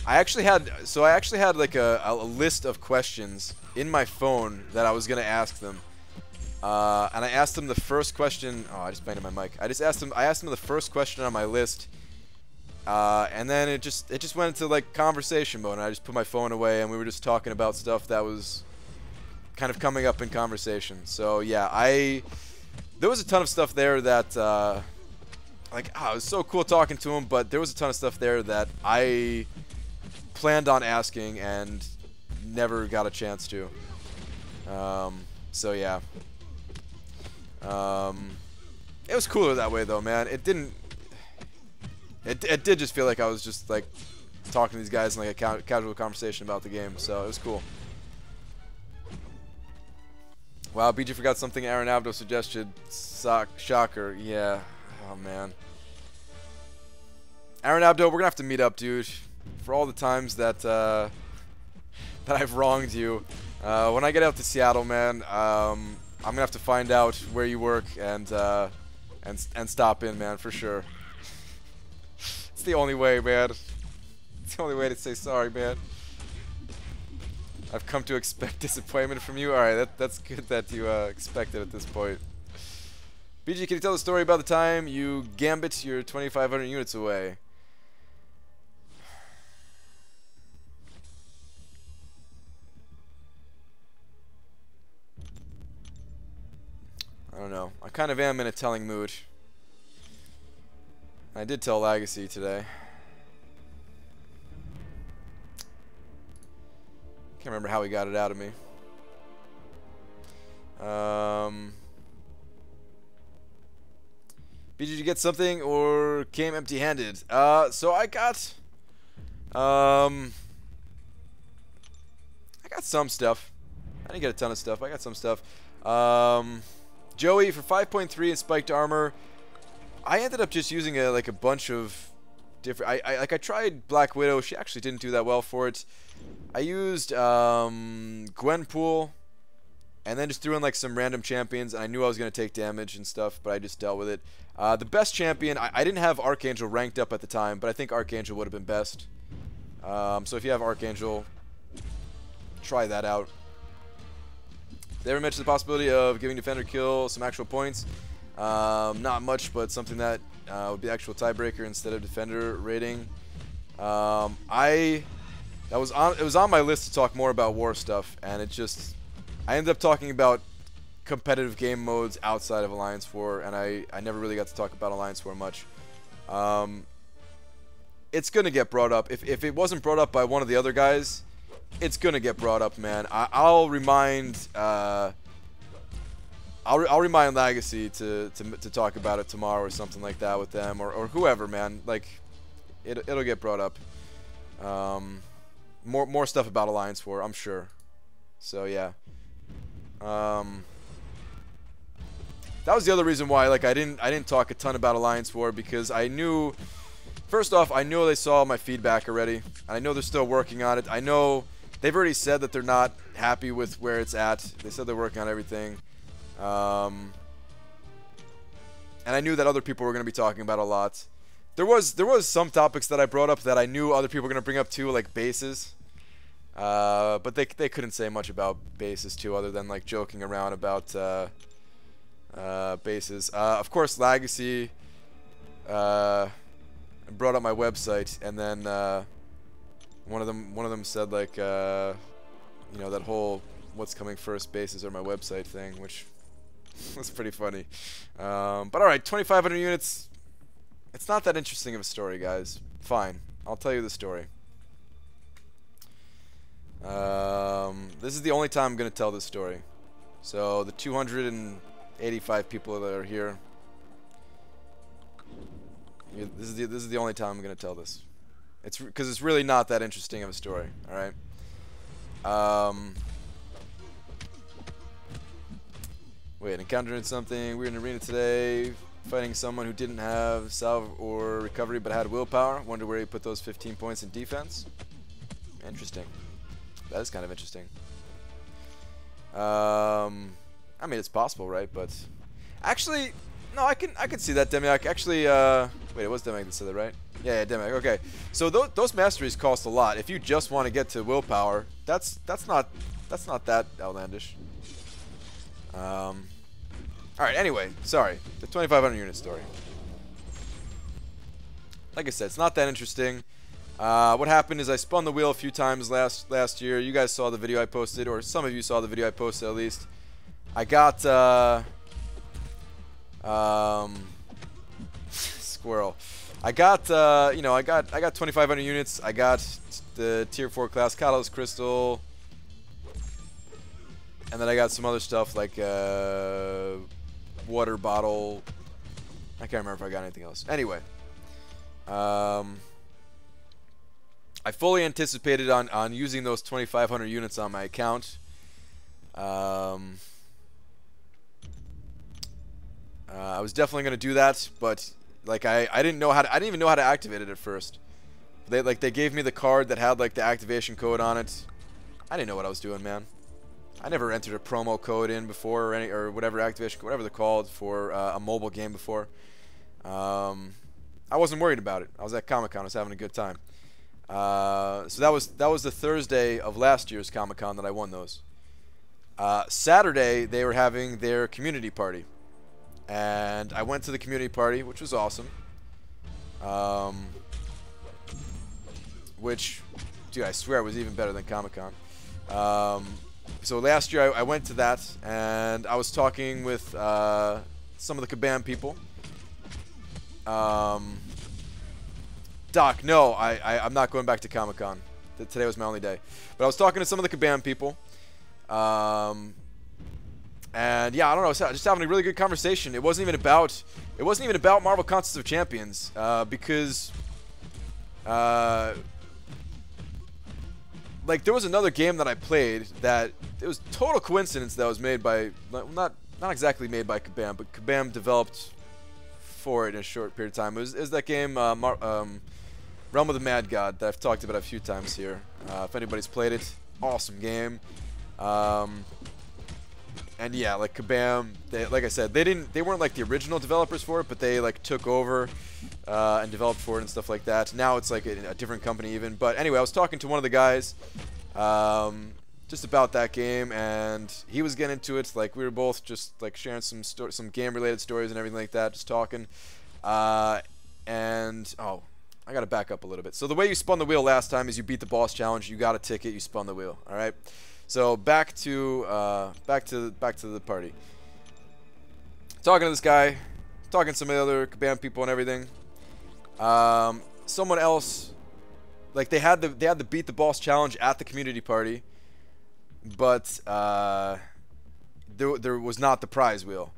I actually had like a list of questions in my phone that I was gonna ask them, and I asked them the first question. Oh, I just banged my mic. I asked them the first question on my list, and then it just went into like conversation mode, and I just put my phone away, and we were just talking about stuff that was kind of coming up in conversation. So yeah, there was a ton of stuff there that like, it was so cool talking to him, but there was a ton of stuff there that I planned on asking and never got a chance to. So yeah. It was cooler that way though, man. It did just feel like I was just like talking to these guys in like a casual conversation about the game, so it was cool. Wow, BG forgot something Aaron Abdo suggested. Shocker, yeah. Oh man. Aaron Abdo, we're gonna have to meet up, dude. For all the times that that I've wronged you. When I get out to Seattle, man, I'm gonna have to find out where you work and stop in, man, for sure. It's the only way, man. It's the only way to say sorry, man. I've come to expect disappointment from you. Alright, that's good that you expect it at this point. BG, can you tell the story about the time you gambit your 2,500 units away? I don't know. I kind of am in a telling mood. I did tell Legacy today. Can't remember how he got it out of me. Did you get something or came empty-handed? So I got some stuff. I didn't get a ton of stuff. I got some stuff. Joey for 5.3 in spiked armor. I ended up just using like a bunch of different. I tried Black Widow. She actually didn't do that well for it. I used Gwenpool, and then just threw in like some random champions. And I knew I was gonna take damage and stuff, but I just dealt with it. The best champion, I didn't have Archangel ranked up at the time, but I think Archangel would have been best. So if you have Archangel, try that out. They ever mentioned the possibility of giving Defender Kill some actual points? Not much, but something that would be actual tiebreaker instead of Defender rating. It was on my list to talk more about war stuff, and I ended up talking about competitive game modes outside of Alliance War, and I never really got to talk about Alliance War much. It's gonna get brought up. If it wasn't brought up by one of the other guys, it's gonna get brought up, man. I'll remind Legacy to talk about it tomorrow or something like that with them, or whoever, man. Like it'll get brought up. More stuff about Alliance War, I'm sure. So yeah. That was the other reason why, like, I didn't talk a ton about Alliance War, because I knew, first off, I knew they saw my feedback already, and I know they're still working on it. I know they've already said that they're not happy with where it's at. They said they're working on everything. And I knew that other people were going to be talking about a lot. There was some topics that I brought up that I knew other people were going to bring up too, like bases. But they couldn't say much about bases too, other than like joking around about bases. Of course, Legacy brought up my website, and then one of them said, like, you know, that whole "what's coming first, bases or my website" thing, which was pretty funny. But all right, 2,500 units. It's not that interesting of a story, guys. Fine, I'll tell you the story. This is the only time I'm gonna tell this story. So the 285 people that are here, this is the only time I'm gonna tell this. It's because it's really not that interesting of a story. All right. Wait, encountered something weird in arena today. Fighting someone who didn't have salve or recovery but had willpower. Wonder where he put those 15 points in defense. Interesting. That is kind of interesting. I mean, it's possible, right? But actually, no, I can see that, Demiak. Actually, wait, it was Demiak that said that, right? Yeah, Demiak. Okay, so those masteries cost a lot. If you just want to get to willpower, that's not that outlandish. All right. Anyway, sorry. The 2,500 unit story. Like I said, it's not that interesting. What happened is I spun the wheel a few times last year. You guys saw the video I posted, or some of you saw the video I posted at least. I got squirrel. I got you know, I got 2,500 units. I got the tier 4 class Catalyst Crystal, and then I got some other stuff like water bottle. I can't remember if I got anything else. Anyway, I fully anticipated on using those 2,500 units on my account. I was definitely gonna do that, but like I didn't know how to, I didn't even know how to activate it at first. They gave me the card that had like the activation code on it. I didn't know what I was doing, man. I never entered a promo code in before, or whatever activation, whatever they're called, for a mobile game before. I wasn't worried about it. I was at Comic-Con. I was having a good time. So that was the Thursday of last year's Comic-Con that I won those. Saturday they were having their community party, and I went to the community party, which was awesome. Which, dude, I swear it was even better than Comic-Con. So last year I went to that, and I was talking with some of the Kabam people. Doc, no, I'm not going back to Comic-Con. Today was my only day. But I was talking to some of the Kabam people. And yeah, I don't know, just having a really good conversation. It wasn't even about Marvel Contest of Champions, because like there was another game that I played that it was total coincidence that was made by, not exactly made by Kabam, but Kabam developed for it in a short period of time. It was that game, Realm of the Mad God, that I've talked about a few times here. If anybody's played it, awesome game. And yeah, like Kabam, like I said, they weren't like the original developers for it, but they like took over and developed for it and stuff like that. Now it's like a different company even. But anyway, I was talking to one of the guys just about that game, and he was getting into it. Like we were both just like sharing some game-related stories and everything like that, just talking. And oh, I gotta back up a little bit. So the way you spun the wheel last time is you beat the boss challenge, you got a ticket, you spun the wheel. All right. So back to the party. Talking to this guy, talking to some of the other Kabam people and everything. Someone else, like they had the beat the boss challenge at the community party, but there was not the prize wheel.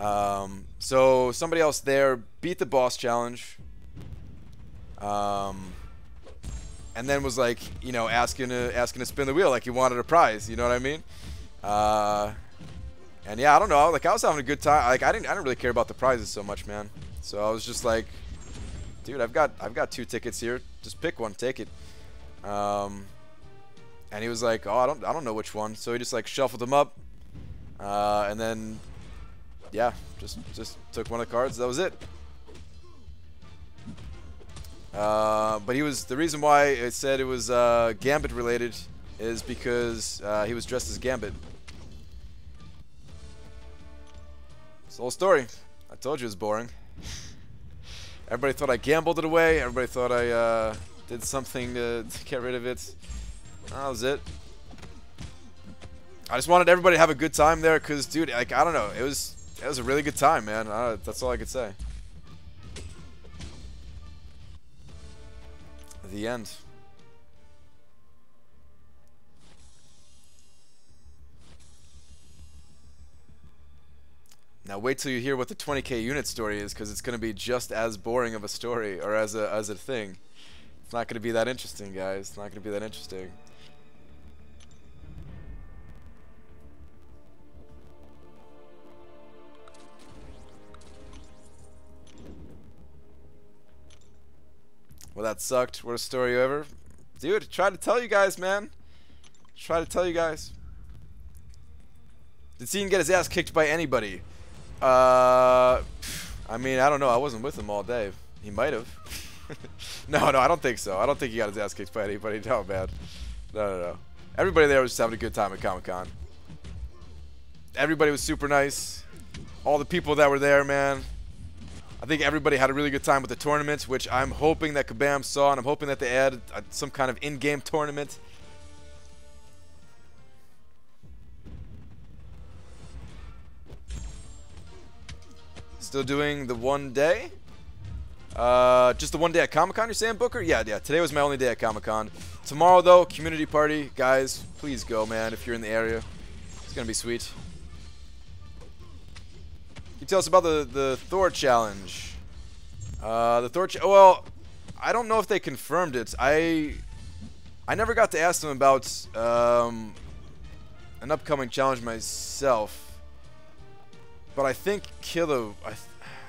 So somebody else there beat the boss challenge. And then was like, you know, asking to spin the wheel like he wanted a prize. You know what I mean? And yeah, I don't know. Like I was having a good time. Like I didn't really care about the prizes so much, man. So I was just like, dude, I've got 2 tickets here. Just pick one, take it. And he was like, oh, I don't know which one. So he just like shuffled them up, and then yeah, just took one of the cards. That was it. But the reason why it said it was Gambit related is because he was dressed as Gambit. It's the whole story. I told you it was boring. Everybody thought I gambled it away. Everybody thought I did something to get rid of it. That was it. I just wanted everybody to have a good time there, cause dude, like I don't know, it was a really good time, man. That's all I could say. The end. Now wait till you hear what the 20k unit story is, because it's going to be just as boring of a story, or as a thing. It's not going to be that interesting, guys. It's not going to be that interesting. Well, that sucked. Worst story ever. Dude, try to tell you guys, man. Try to tell you guys. Did Sean get his ass kicked by anybody? I mean, I don't know. I wasn't with him all day. He might have. No, I don't think so. I don't think he got his ass kicked by anybody. No, man. No. Everybody there was just having a good time at Comic-Con. Everybody was super nice. All the people that were there, man. I think everybody had a really good time with the tournament, which I'm hoping that Kabam saw, and I'm hoping that they added some kind of in-game tournament. Still doing the one day? Just the one day at Comic-Con, you're saying, Booker? Yeah, today was my only day at Comic-Con. Tomorrow, though, community party. Guys, please go, man, if you're in the area. It's gonna be sweet. Can you tell us about the Thor challenge? Well, I don't know if they confirmed it. I never got to ask them about an upcoming challenge myself. But I think Killa, I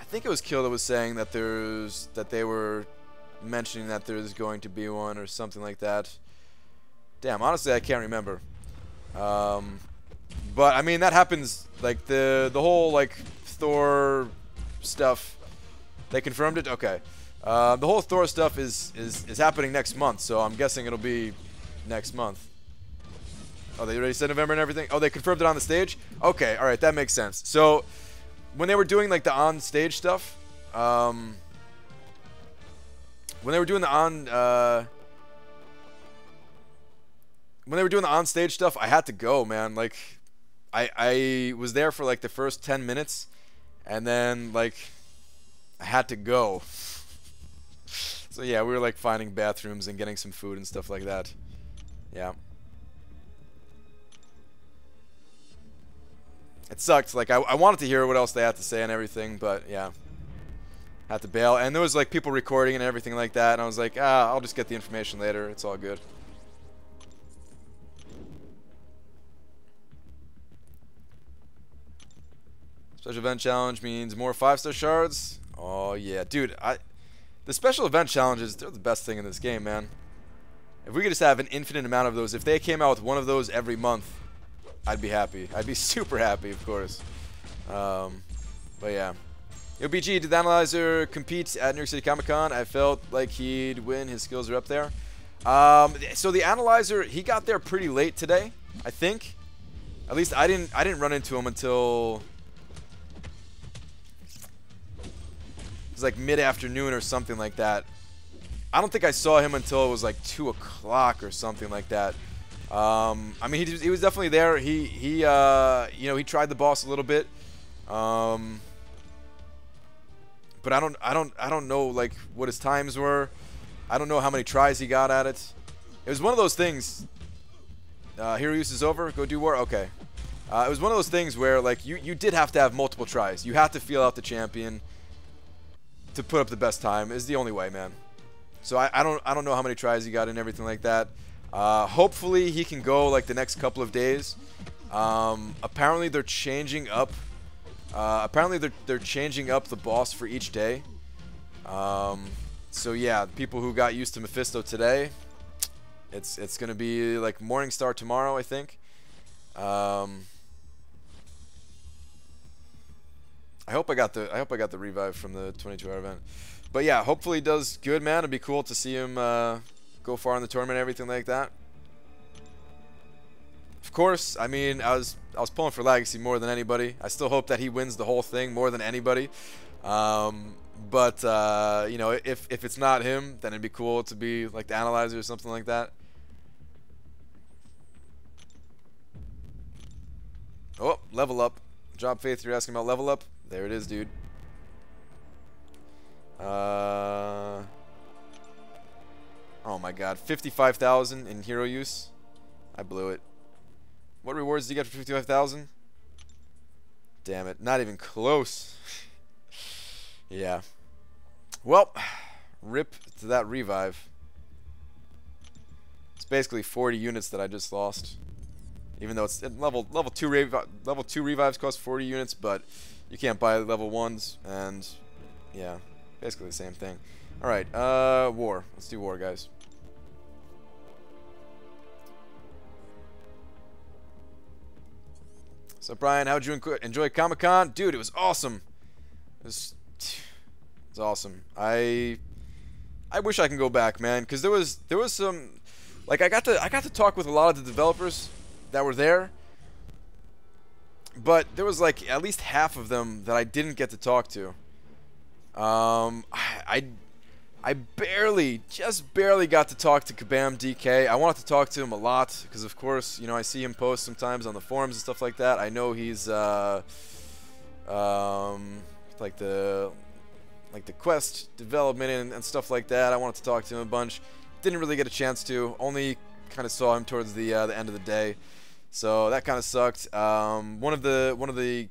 think it was Killa that was saying that they were mentioning that there's going to be one or something like that. Damn, honestly, I can't remember. But I mean, that happens, like the whole like Thor stuff. They confirmed it. Okay. The whole Thor stuff is happening next month, so I'm guessing it'll be next month. Oh, they already said November and everything? Oh, they confirmed it on the stage? Okay, alright, that makes sense. So, when they were doing, like, the on-stage stuff, when they were doing the on-stage stuff, I had to go, man. Like, I was there for, like, the first 10 minutes, and then, like, I had to go. So, yeah, we were, like, finding bathrooms and getting some food and stuff like that. Yeah. It sucked. Like, I wanted to hear what else they had to say and everything, but yeah. Had to bail. And there was, like, people recording and everything like that, and I was like, I'll just get the information later. It's all good. Special event challenge means more 5-star shards. Oh, yeah. Dude, the special event challenges, they're the best thing in this game, man. If we could just have an infinite amount of those, if they came out with one of those every month, I'd be happy. I'd be super happy, of course. But yeah. Yo, BG, did the Analyzer compete at New York City Comic Con? I felt like he'd win. His skills are up there. So the Analyzer, he got there pretty late today, I think. At least I didn't run into him until it was like mid-afternoon or something like that. I don't think I saw him until it was like 2 o'clock or something like that. I mean, he was definitely there. You know, he tried the boss a little bit. But I don't know like what his times were. I don't know how many tries he got at it. It was one of those things. Hero use is over. Go do war. Okay. It was one of those things where like you did have to have multiple tries. You had to feel out the champion to put up the best time. Is the only way, man. So I don't know how many tries he got and everything like that. Hopefully he can go like the next couple of days. Apparently they're changing up. They're changing up the boss for each day. So yeah, people who got used to Mephisto today, it's gonna be like Morningstar tomorrow, I think. I hope I got the revive from the 22-hour event. But yeah, hopefully he does good, man. It'd be cool to see him go far in the tournament and everything like that. Of course, I mean, I was pulling for Legacy more than anybody. I still hope that he wins the whole thing more than anybody. But you know, if it's not him, then it'd be cool to be like the Analyzer or something like that. Oh, level up. Job Faith, you're asking about level up? There it is, dude. Oh my god, 55,000 in hero use. I blew it. What rewards do you get for 55,000? Damn it, not even close. Yeah. Well, rip to that revive. It's basically 40 units that I just lost. Even though it's level 2 revives cost 40 units, but you can't buy level 1s, and yeah. Basically the same thing. All right, war. Let's do war, guys. So Brian, how'd you enjoy Comic-Con? Dude, it was awesome. It was awesome. I wish I can go back, man, because there was some, like, I got to talk with a lot of the developers that were there, but there was like at least half of them that I didn't get to talk to. I just barely got to talk to Kabam DK. I wanted to talk to him a lot because, of course, you know, I see him post sometimes on the forums and stuff like that. I know he's like the quest development and stuff like that. I wanted to talk to him a bunch. Didn't really get a chance to. Only kind of saw him towards the end of the day, so that kind of sucked. One of the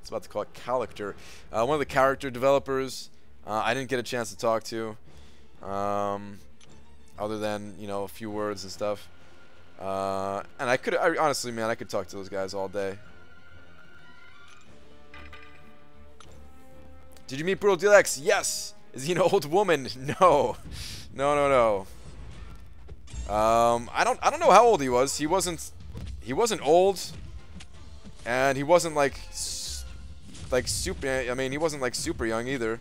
it's about to call it character. One of the character developers. I didn't get a chance to talk to, other than, you know, a few words and stuff. And honestly, man, I could talk to those guys all day. Did you meet Brutal DLX? Yes. Is he an old woman? No. No. I don't know how old he was. He wasn't old, and he wasn't like super. I mean, he wasn't like super young either.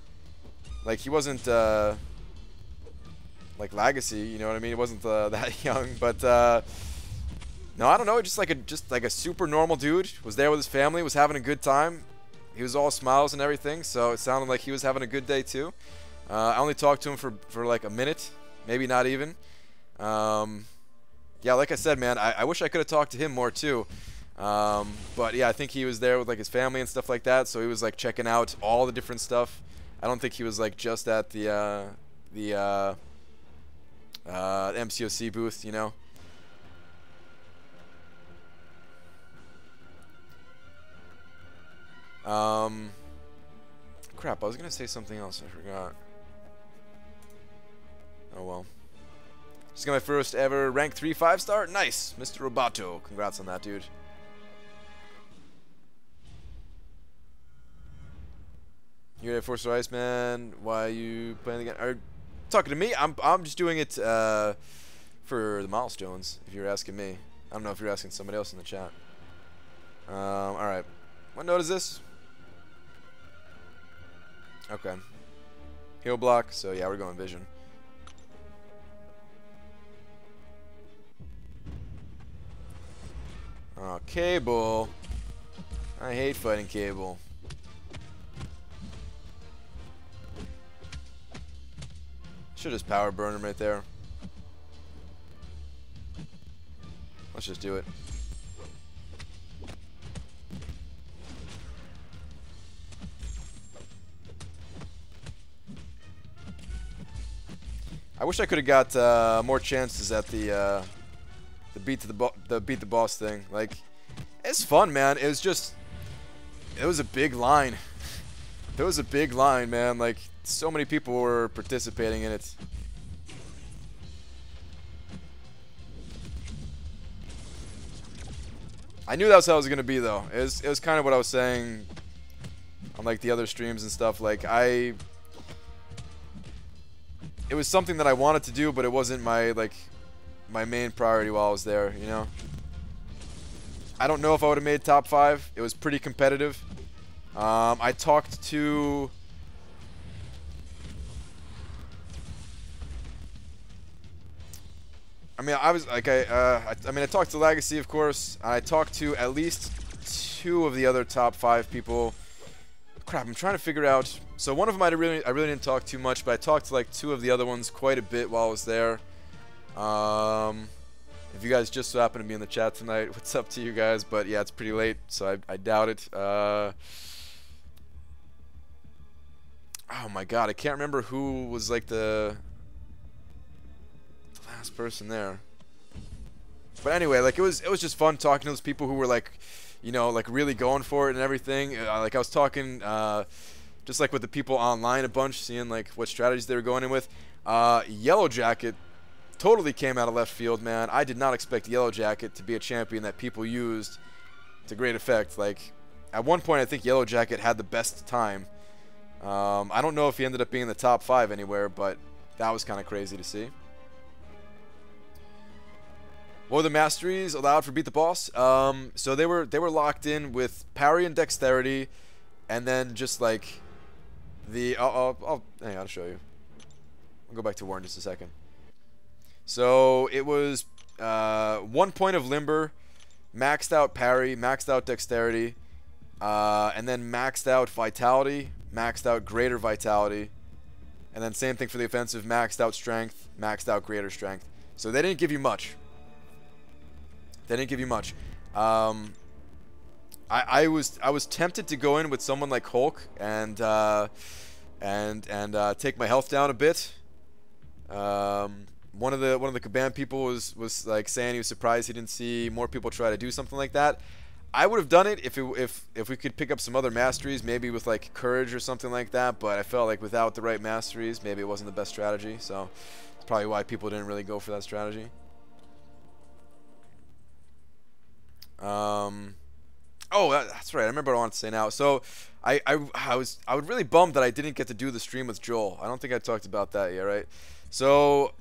Like, he wasn't like Legacy, you know what I mean? He wasn't that young, but no, I don't know. Just like a super normal dude. Was there with his family. Was having a good time. He was all smiles and everything, so it sounded like he was having a good day too. I only talked to him for like a minute, maybe not even. Yeah, like I said, man, I wish I could have talked to him more too. But yeah, I think he was there with like his family and stuff like that, so he was like checking out all the different stuff. I don't think he was like just at the MCOC booth, you know. Crap, I was gonna say something else, I forgot. Oh well. Just got my first ever rank 3 5-star. Nice, Mr. Roboto. Congrats on that, dude. You're at 4-star Iceman. Why are you playing again? Are you talking to me? I'm just doing it for the milestones. If you're asking me, I don't know if you're asking somebody else in the chat. All right. What node is this? Okay. Heal block. So yeah, we're going vision. Oh, Cable. I hate fighting Cable. Should just power burn him right there. Let's just do it. I wish I could have got more chances at the beat the boss thing. Like, it's fun, man. It was a big line. There was a big line, man. Like, so many people were participating in it. I knew that's how it was gonna be, though. It was kind of what I was saying on like the other streams and stuff. Like, it was something that I wanted to do, but it wasn't my main priority while I was there, you know. I don't know if I would have made top 5. It was pretty competitive. I talked to I talked to Legacy, of course. I talked to at least 2 of the other top 5 people. Crap, I'm trying to figure out. So one of them I really didn't talk too much, but I talked to like 2 of the other ones quite a bit while I was there. If you guys just so happen to be in the chat tonight, what's up to you guys? But yeah, it's pretty late, so I doubt it. Oh my god, I can't remember who was like the last person there. But anyway, like it was just fun talking to those people who were like, you know, like really going for it and everything. Like I was talking just like with the people online a bunch, seeing like what strategies they were going in with. Yellow Jacket totally came out of left field, man. I did not expect Yellow Jacket to be a champion that people used to great effect. Like, at one point, I think Yellow Jacket had the best time I don't know if he ended up being in the top 5 anywhere, but that was kind of crazy to see. What were the masteries allowed for Beat the Boss? So they were locked in with parry and dexterity, and then just like the hang on, I'll show you. I'll go back to war in just a second. So it was 1 point of limber, maxed out parry, maxed out dexterity, and then maxed out vitality, maxed out greater vitality, and then same thing for the offensive, maxed out strength, maxed out greater strength. So they didn't give you much. They didn't give you much. I was tempted to go in with someone like Hulk and take my health down a bit. One of the Kabam people was like saying he was surprised he didn't see more people try to do something like that. I would have done it if we could pick up some other masteries, maybe with like courage or something like that. But I felt like without the right masteries, maybe it wasn't the best strategy. So it's probably why people didn't really go for that strategy. Oh, that's right. I remember what I wanted to say now. So I was really bummed that I didn't get to do the stream with Joel. I don't think I talked about that yet, right? So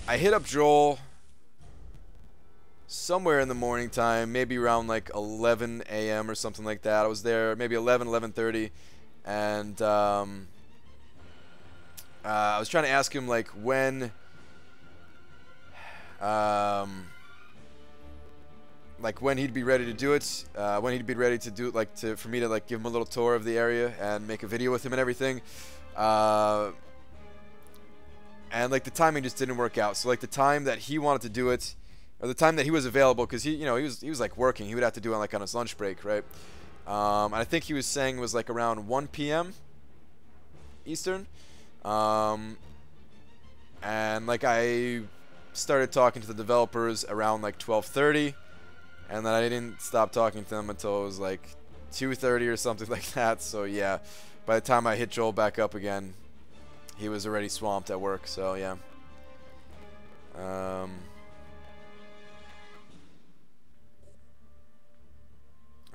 I hit up Joel somewhere in the morning time, maybe around like 11 a.m. or something like that. I was there maybe 11:30, and I was trying to ask him like when he'd be ready to do it, when he'd be ready to do it, like for me to like give him a little tour of the area and make a video with him and everything. And like the timing just didn't work out. So like the time that he wanted to do it, or the time that he was available, because he was like working. He would have to do it like on his lunch break, right? And I think he was saying it was like around 1 p.m. Eastern. And like I started talking to the developers around like 12:30. And then I didn't stop talking to them until it was like 2:30 or something like that. So yeah, by the time I hit Joel back up again, he was already swamped at work. So yeah.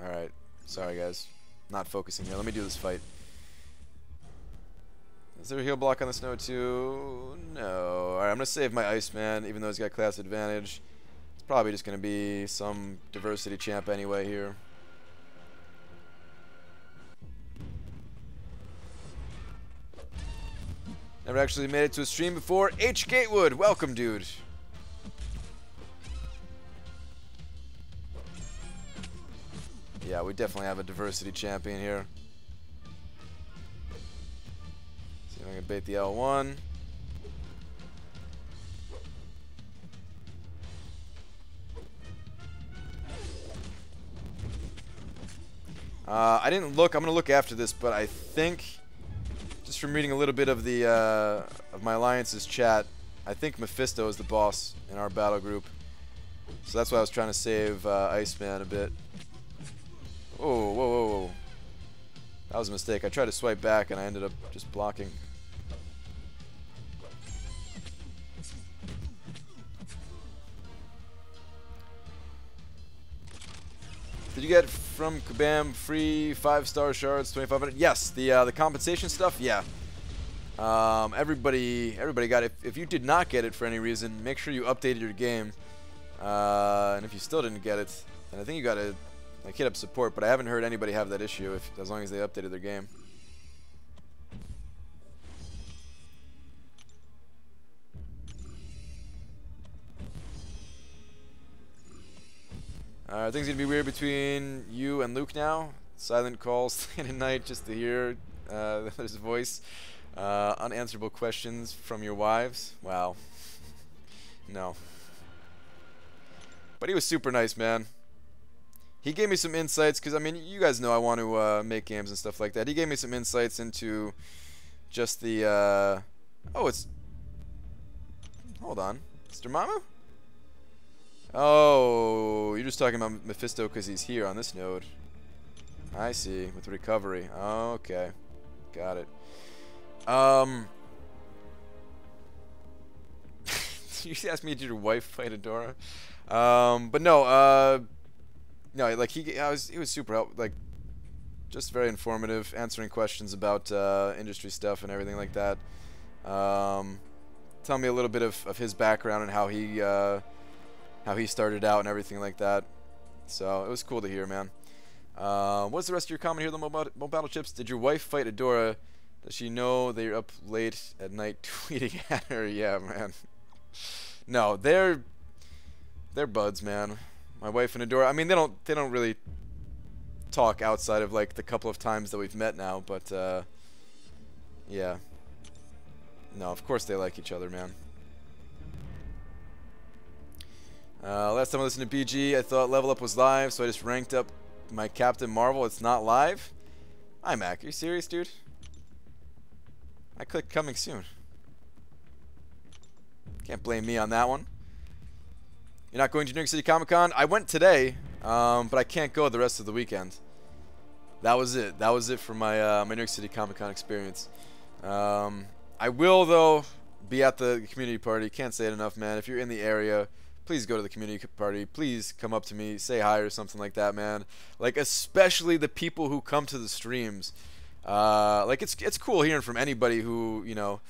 Alright. Sorry guys. Not focusing here. Let me do this fight. Is there a heal block on the snow too? No. Alright, I'm going to save my Iceman, even though he's got class advantage. Probably just going to be some diversity champ anyway here. Never actually made it to a stream before. H. Gatewood, welcome, dude. Yeah, we definitely have a diversity champion here. See if I can bait the L1. I didn't look. I'm gonna look after this, but I think, just from reading a little bit of the of my alliance's chat, I think Mephisto is the boss in our battle group. So that's why I was trying to save Iceman a bit. Oh, whoa, whoa, whoa! That was a mistake. I tried to swipe back and I ended up just blocking. Did you get from Kabam free 5-star shards, 2,500? Yes, the compensation stuff. Yeah. Everybody got it. If you did not get it for any reason, make sure you updated your game. And if you still didn't get it, then I think you got to like hit up support. But I haven't heard anybody have that issue as long as they updated their game. Things gonna be weird between you and Luke now. Silent calls late at night just to hear his voice. Unanswerable questions from your wives. Wow. No. But he was super nice, man. He gave me some insights, because I mean, you guys know I want to make games and stuff like that. He gave me some insights into just the oh, it's, hold on, Mr. Mamu? Oh, you're just talking about Mephisto because he's here on this node. I see, with recovery. Okay, got it. You asked me, did your wife fight Adora? But no, no, like he was super helpful. Like, just very informative, answering questions about industry stuff and everything like that. Tell me a little bit of his background and how he started out and everything like that. So it was cool to hear, man. What's the rest of your comment here, the Mobile Chips? Did your wife fight Adora? Does she know that you're up late at night tweeting at her? Yeah, man. No, they're buds, man. My wife and Adora. I mean, they don't really talk outside of like the couple of times that we've met now, but yeah. No, of course they like each other, man. Last time I listened to BG, I thought Level Up was live, so I just ranked up my Captain Marvel. It's not live? iMac, are you serious, dude? I clicked coming soon. Can't blame me on that one. You're not going to New York City Comic Con? I went today, but I can't go the rest of the weekend. That was it. That was it for my my New York City Comic Con experience. I will, though, be at the community party. Can't say it enough, man. If you're in the area, please go to the community party. Please come up to me, say hi or something like that, man. Like, especially the people who come to the streams. Like, it's cool hearing from anybody who, you know,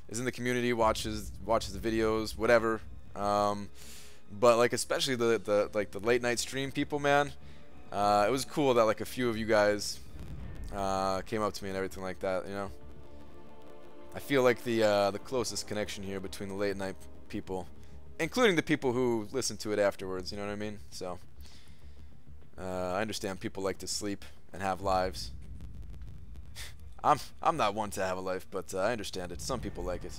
is in the community, watches the videos, whatever. But like, especially the late night stream people, man. It was cool that like a few of you guys came up to me and everything like that, you know. I feel like the closest connection here between the late night people, including the people who listen to it afterwards, you know what I mean? So I understand people like to sleep and have lives. I'm not one to have a life, but I understand it. Some people like it.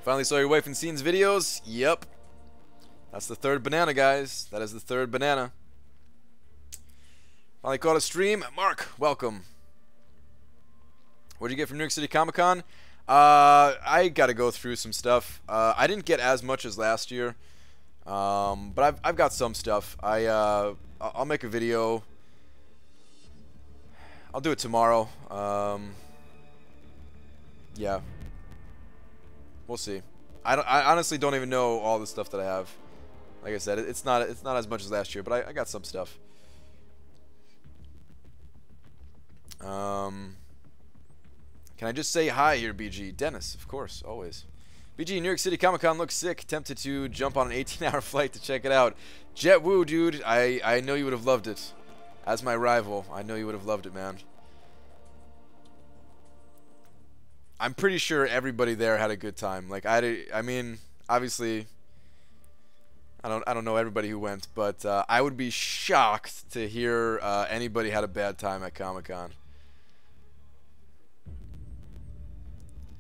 Finally saw your wife and scenes videos. Yep. That's the third banana, guys. That is the third banana. Finally caught a stream. Mark, welcome. What'd you get from New York City Comic Con? I gotta go through some stuff. I didn't get as much as last year, but I've got some stuff. I'll make a video. I'll do it tomorrow. Yeah. We'll see. I honestly don't even know all the stuff that I have. Like I said, it's not as much as last year, but I got some stuff. Can I just say hi here, BG? Dennis, of course, always. BG, New York City Comic Con looks sick. Tempted to jump on an 18-hour flight to check it out. Jet Woo, dude. I know you would have loved it. As my rival, I know you would have loved it, man. I'm pretty sure everybody there had a good time. Like I mean, obviously, I don't know everybody who went, but I would be shocked to hear anybody had a bad time at Comic-Con.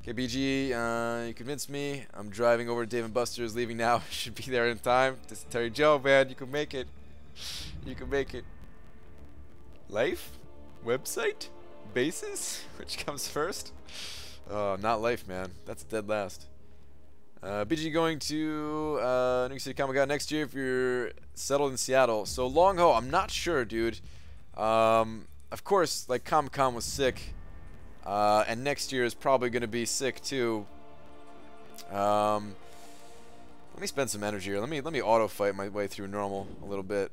Okay, BG, you convinced me. I'm driving over to Dave & Buster's, leaving now. Should be there in time. Just Terry Joe, man, you can make it. You can make it. Life? Website? Bases? Which comes first? Oh, not life, man. That's dead last. BG going to New York City Comic Con next year if you're settled in Seattle. So long haul, I'm not sure, dude. Of course, like Comic Con was sick, and next year is probably gonna be sick too. Let me spend some energy here. Let me auto fight my way through normal a little bit.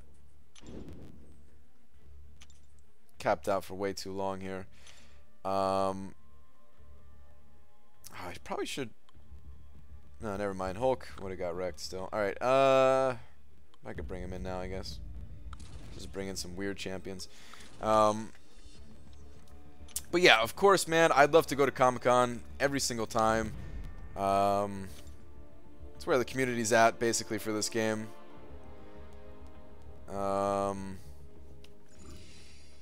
Capped out for way too long here. I probably should. No, never mind. Hulk would have got wrecked still. Alright, I could bring him in now, I guess. Just bring in some weird champions. But yeah, of course, man, I'd love to go to Comic-Con every single time. It's where the community's at, basically, for this game.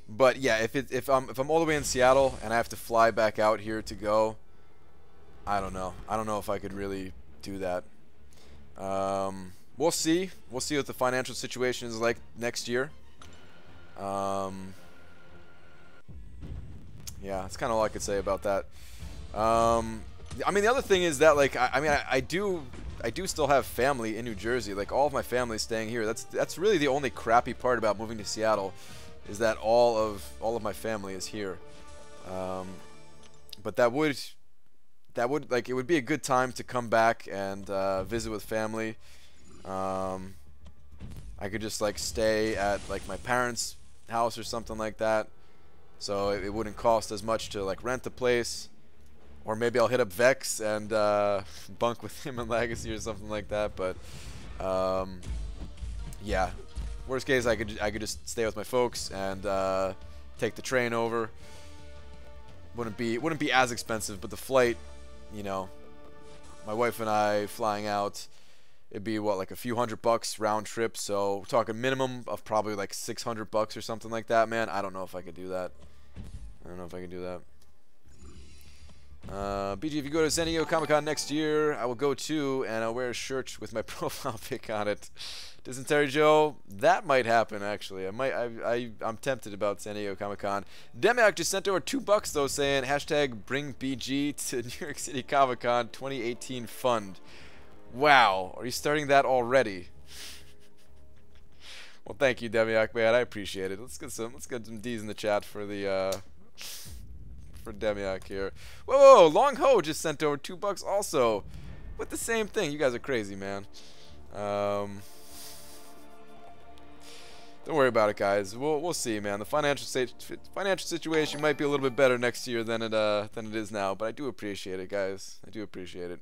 But yeah, if I'm all the way in Seattle and I have to fly back out here to go, I don't know. I don't know if I could really do that. We'll see. We'll see what the financial situation is like next year. Yeah, that's kind of all I could say about that. I mean, the other thing is that, like, I do still have family in New Jersey. Like, all of my family's staying here. That's really the only crappy part about moving to Seattle, is that all of my family is here. But that would like, it would be a good time to come back and visit with family. I could just like stay at like my parents' house or something like that, so it wouldn't cost as much to like rent the place. Or maybe I'll hit up Vex and bunk with him in Legacy or something like that. But yeah, worst case I could just stay with my folks and take the train over. Wouldn't be as expensive, but the flight, you know, my wife and I flying out, it'd be what, like a few $100 round trip. So we're talking minimum of probably like $600 or something like that, man. I don't know if I could do that. I don't know if I can do that. BG, if you go to San Diego Comic-Con next year, I will go too, and I'll wear a shirt with my profile pic on it. Dysentery Joe, that might happen actually. I'm tempted about San Diego Comic-Con. Demiak just sent over $2 though, saying hashtag bring BG to New York City Comic-Con 2018 fund. Wow, are you starting that already? Well, thank you, Demiak, man. I appreciate it. Let's get some D's in the chat for the for Demiak here. Whoa, Long Ho just sent over $2 also with the same thing. You guys are crazy, man. Don't worry about it, guys. We'll see, man. The financial situation might be a little bit better next year than it is now, but I do appreciate it, guys. I do appreciate it.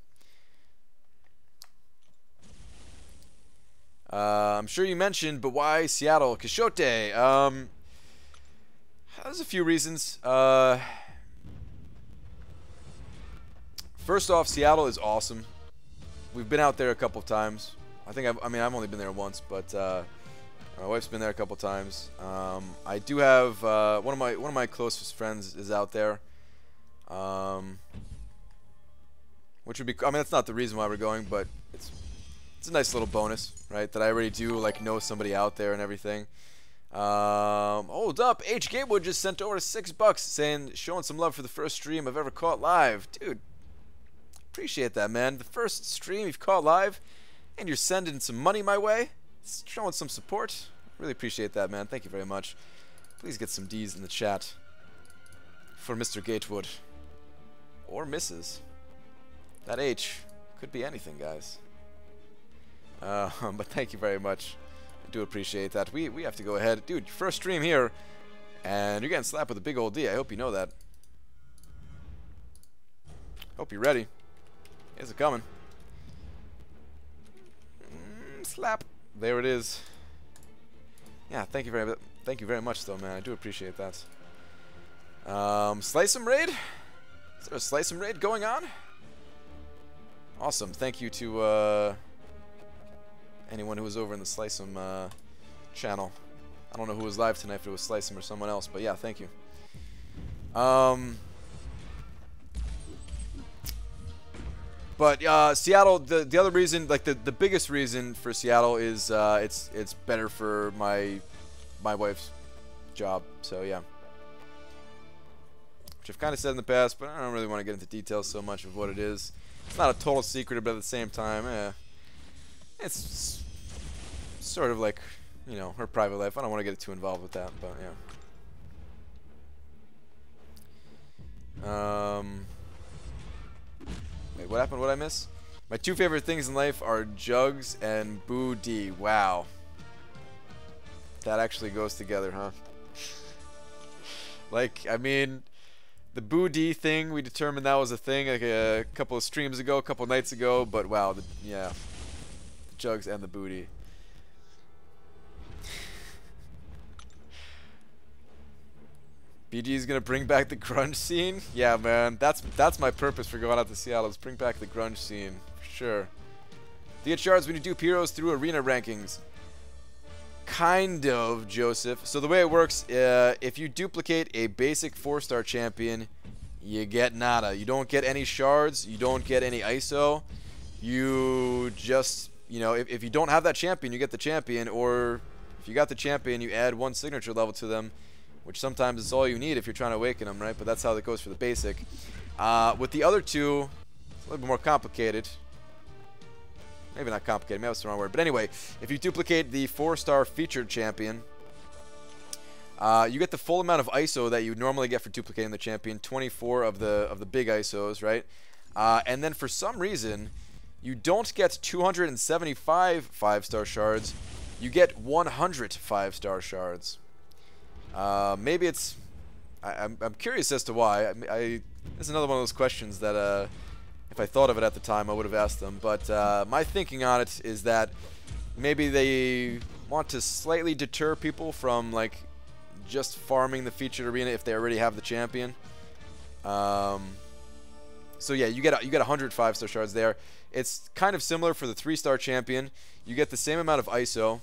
I'm sure you mentioned, but why Seattle? Quixote. There's a few reasons. First off, Seattle is awesome. We've been out there a couple of times. I've only been there once, but my wife's been there a couple of times. I do have one of my closest friends is out there, which would be. I mean, that's not the reason why we're going, but it's a nice little bonus, right? That I already do like know somebody out there and everything. Hold up, H. Gatewood just sent over $6 saying showing some love for the first stream I've ever caught live, dude. Appreciate that, man. The first stream you've caught live, and you're sending some money my way, showing some support. Really appreciate that, man. Thank you very much. Please get some D's in the chat for Mr. Gatewood or Mrs. That H could be anything, guys. But thank you very much. I do appreciate that. We have to go ahead, dude. First stream here, and you're getting slapped with a big old D. I hope you know that. Hope you're ready. Is it coming? Slap. There it is. Yeah, thank you very much, though, man. I do appreciate that. Slice 'em raid? Is there a Slice 'em raid going on? Awesome. Thank you to anyone who was over in the Slice 'em channel. I don't know who was live tonight, if it was Slice 'em or someone else, but yeah, thank you. But Seattle, the other reason, like the biggest reason for Seattle is it's better for my wife's job. So yeah, which I've kind of said in the past, but I don't really want to get into details so much of what it is. It's not a total secret, but at the same time, it's sort of like, you know, her private life. I don't want to get too involved with that, but yeah. Wait, what happened? What did I miss? My two favorite things in life are jugs and Boo D. Wow. That actually goes together, huh? Like, I mean, the Boo D thing, we determined that was a thing like a couple of streams ago, a couple of nights ago, but wow, yeah. The jugs and the booty. BG's gonna bring back the grunge scene? Yeah, man, that's my purpose for going out to Seattle, is bring back the grunge scene, for sure. Do you get shards when you dupe heroes through arena rankings? Kind of, Joseph. So the way it works, if you duplicate a basic 4-star champion, you get nada. You don't get any shards, you don't get any ISO. You just, you know, if you don't have that champion, you get the champion, or if you got the champion, you add 1 signature level to them, which sometimes is all you need if you're trying to awaken them, right? But that's how it goes for the basic. With the other two, it's a little bit more complicated. Maybe not complicated, maybe that's the wrong word. But anyway, if you duplicate the 4-star featured champion, you get the full amount of ISO that you would normally get for duplicating the champion, 24 of the big ISOs, right? And then for some reason, you don't get 275 5-star shards. you get 100 5-star shards. Maybe it's... I'm curious as to why. This is another one of those questions that if I thought of it at the time, I would have asked them. But my thinking on it is that maybe they want to slightly deter people from like just farming the featured arena if they already have the champion. So yeah, you get 100 5-star shards there. It's kind of similar for the 3-star champion. You get the same amount of ISO.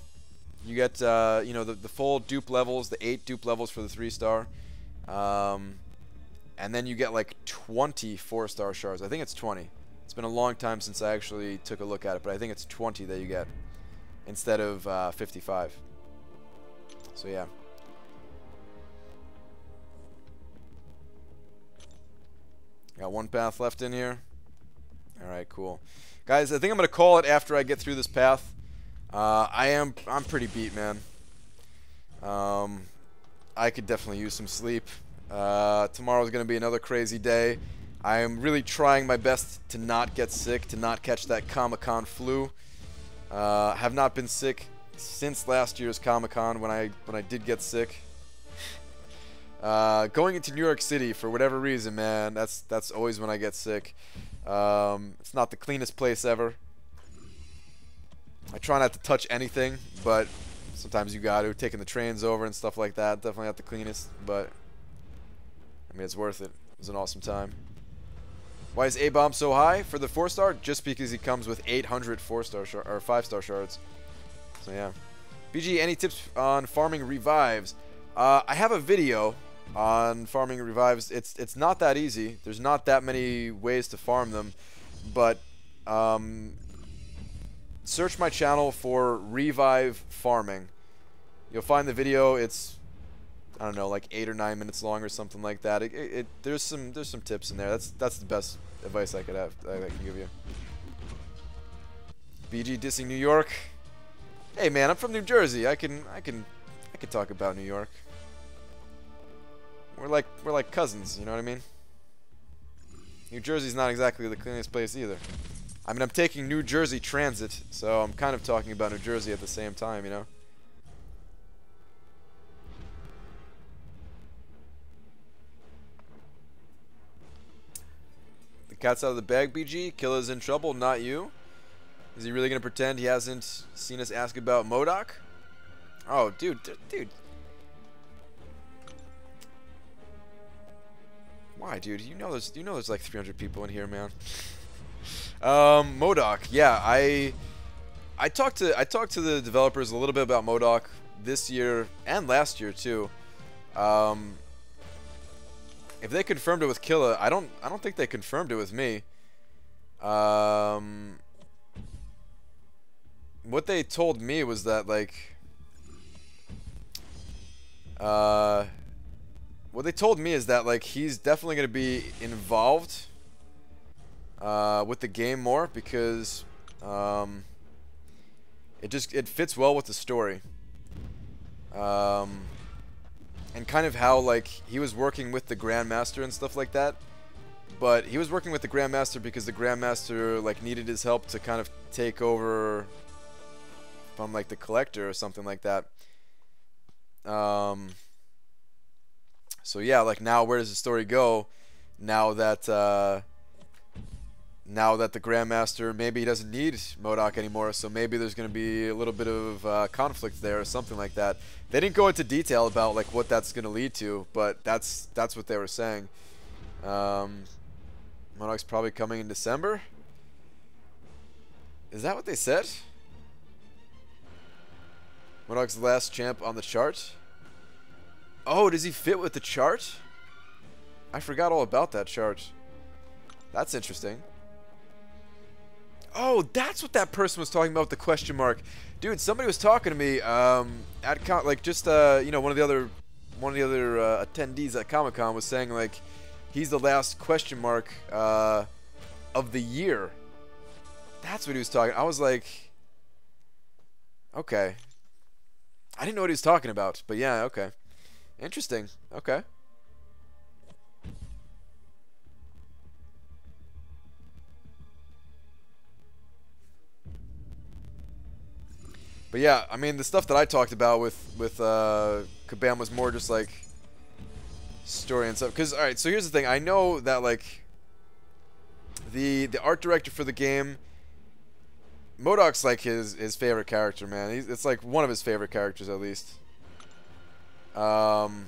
You get you know, the full dupe levels, the 8 dupe levels for the 3-star. And then you get like 20 4-star shards. I think it's 20. It's been a long time since I actually took a look at it, but I think it's 20 that you get instead of 55. So yeah. Got one path left in here. Alright, cool. Guys, I think I'm going to call it after I get through this path. I'm pretty beat, man. I could definitely use some sleep. Tomorrow's going to be another crazy day. I am really trying my best to not get sick, to not catch that Comic-Con flu. Have not been sick since last year's Comic-Con when I did get sick. Going into New York City for whatever reason, man, that's always when I get sick. It's not the cleanest place ever. I try not to touch anything, but sometimes you got to. Taking the trains over and stuff like that, definitely not the cleanest, but I mean, it's worth it. It was an awesome time. Why is A-Bomb so high for the 4-star? Just because he comes with 800 4-star or 5-star shards. So yeah. BG, any tips on farming revives? I have a video on farming revives. It's not that easy. There's not that many ways to farm them, but search my channel for revive farming. You'll find the video. It's, I don't know, like 8 or 9 minutes long or something like that. There's some tips in there. That's the best advice I could have. I can give you. BG dissing New York. Hey man, I'm from New Jersey. I can talk about New York. We're like cousins, you know what I mean? New Jersey's not exactly the cleanest place either. I mean, I'm taking New Jersey Transit, so I'm kind of talking about New Jersey at the same time, you know? The cat's out of the bag, BG. Killa's in trouble, not you. Is he really going to pretend he hasn't seen us ask about MODOK? Oh, dude. Why, dude? You know there's like 300 people in here, man. MODOK. Yeah, I talked to the developers a little bit about MODOK this year and last year too. If they confirmed it with Killa, I don't think they confirmed it with me. What they told me was that like what they told me is that like he's definitely going to be involved with the game more because it fits well with the story. And kind of how like he was working with the Grandmaster and stuff like that. But he was working with the Grandmaster because the Grandmaster like needed his help to kind of take over from like the Collector or something like that. So yeah, like now where does the story go now that the Grandmaster, maybe he doesn't need MODOK anymore, so maybe there's going to be a little bit of conflict there or something like that. They didn't go into detail about like what that's going to lead to, but that's what they were saying. MODOK's probably coming in December. Is that what they said? MODOK's the last champ on the chart? Oh, does he fit with the chart? I forgot all about that chart. That's interesting. Oh, that's what that person was talking about with the question mark. Dude, somebody was talking to me at like just you know, one of the other attendees at Comic-Con was saying like he's the last question mark of the year. That's what he was talking. I was like, okay. I didn't know what he was talking about, but yeah, okay. Interesting. Okay. But yeah, I mean, the stuff that I talked about with Kabam was more just like story and stuff. Because, alright, so here's the thing. I know that, like, the art director for the game, MODOK's like his favorite character, man. It's like one of his favorite characters, at least. And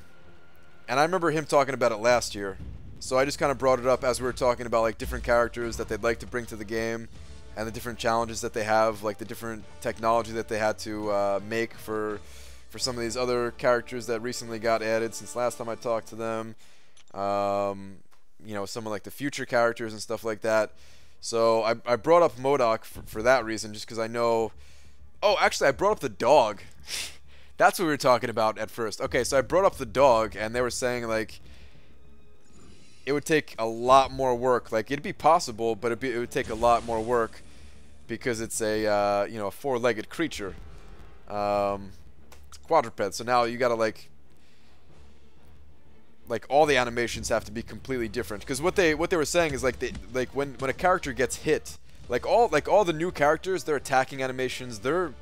I remember him talking about it last year. So I just kind of brought it up as we were talking about like different characters that they'd like to bring to the game, and the different challenges that they have, like the different technology that they had to make for some of these other characters that recently got added since last time I talked to them. You know, some of like the future characters and stuff like that. So I brought up MODOK for that reason, just because I know... Oh, actually, I brought up the dog. That's what we were talking about at first. Okay, so I brought up the dog, and they were saying, like, it would take a lot more work. Like, it'd be possible, but it would take a lot more work because it's a, you know, a four-legged creature. Quadruped. So now you gotta, like, all the animations have to be completely different. Because what they were saying is, like, when a character gets hit, like all the new characters, their attacking animations, they're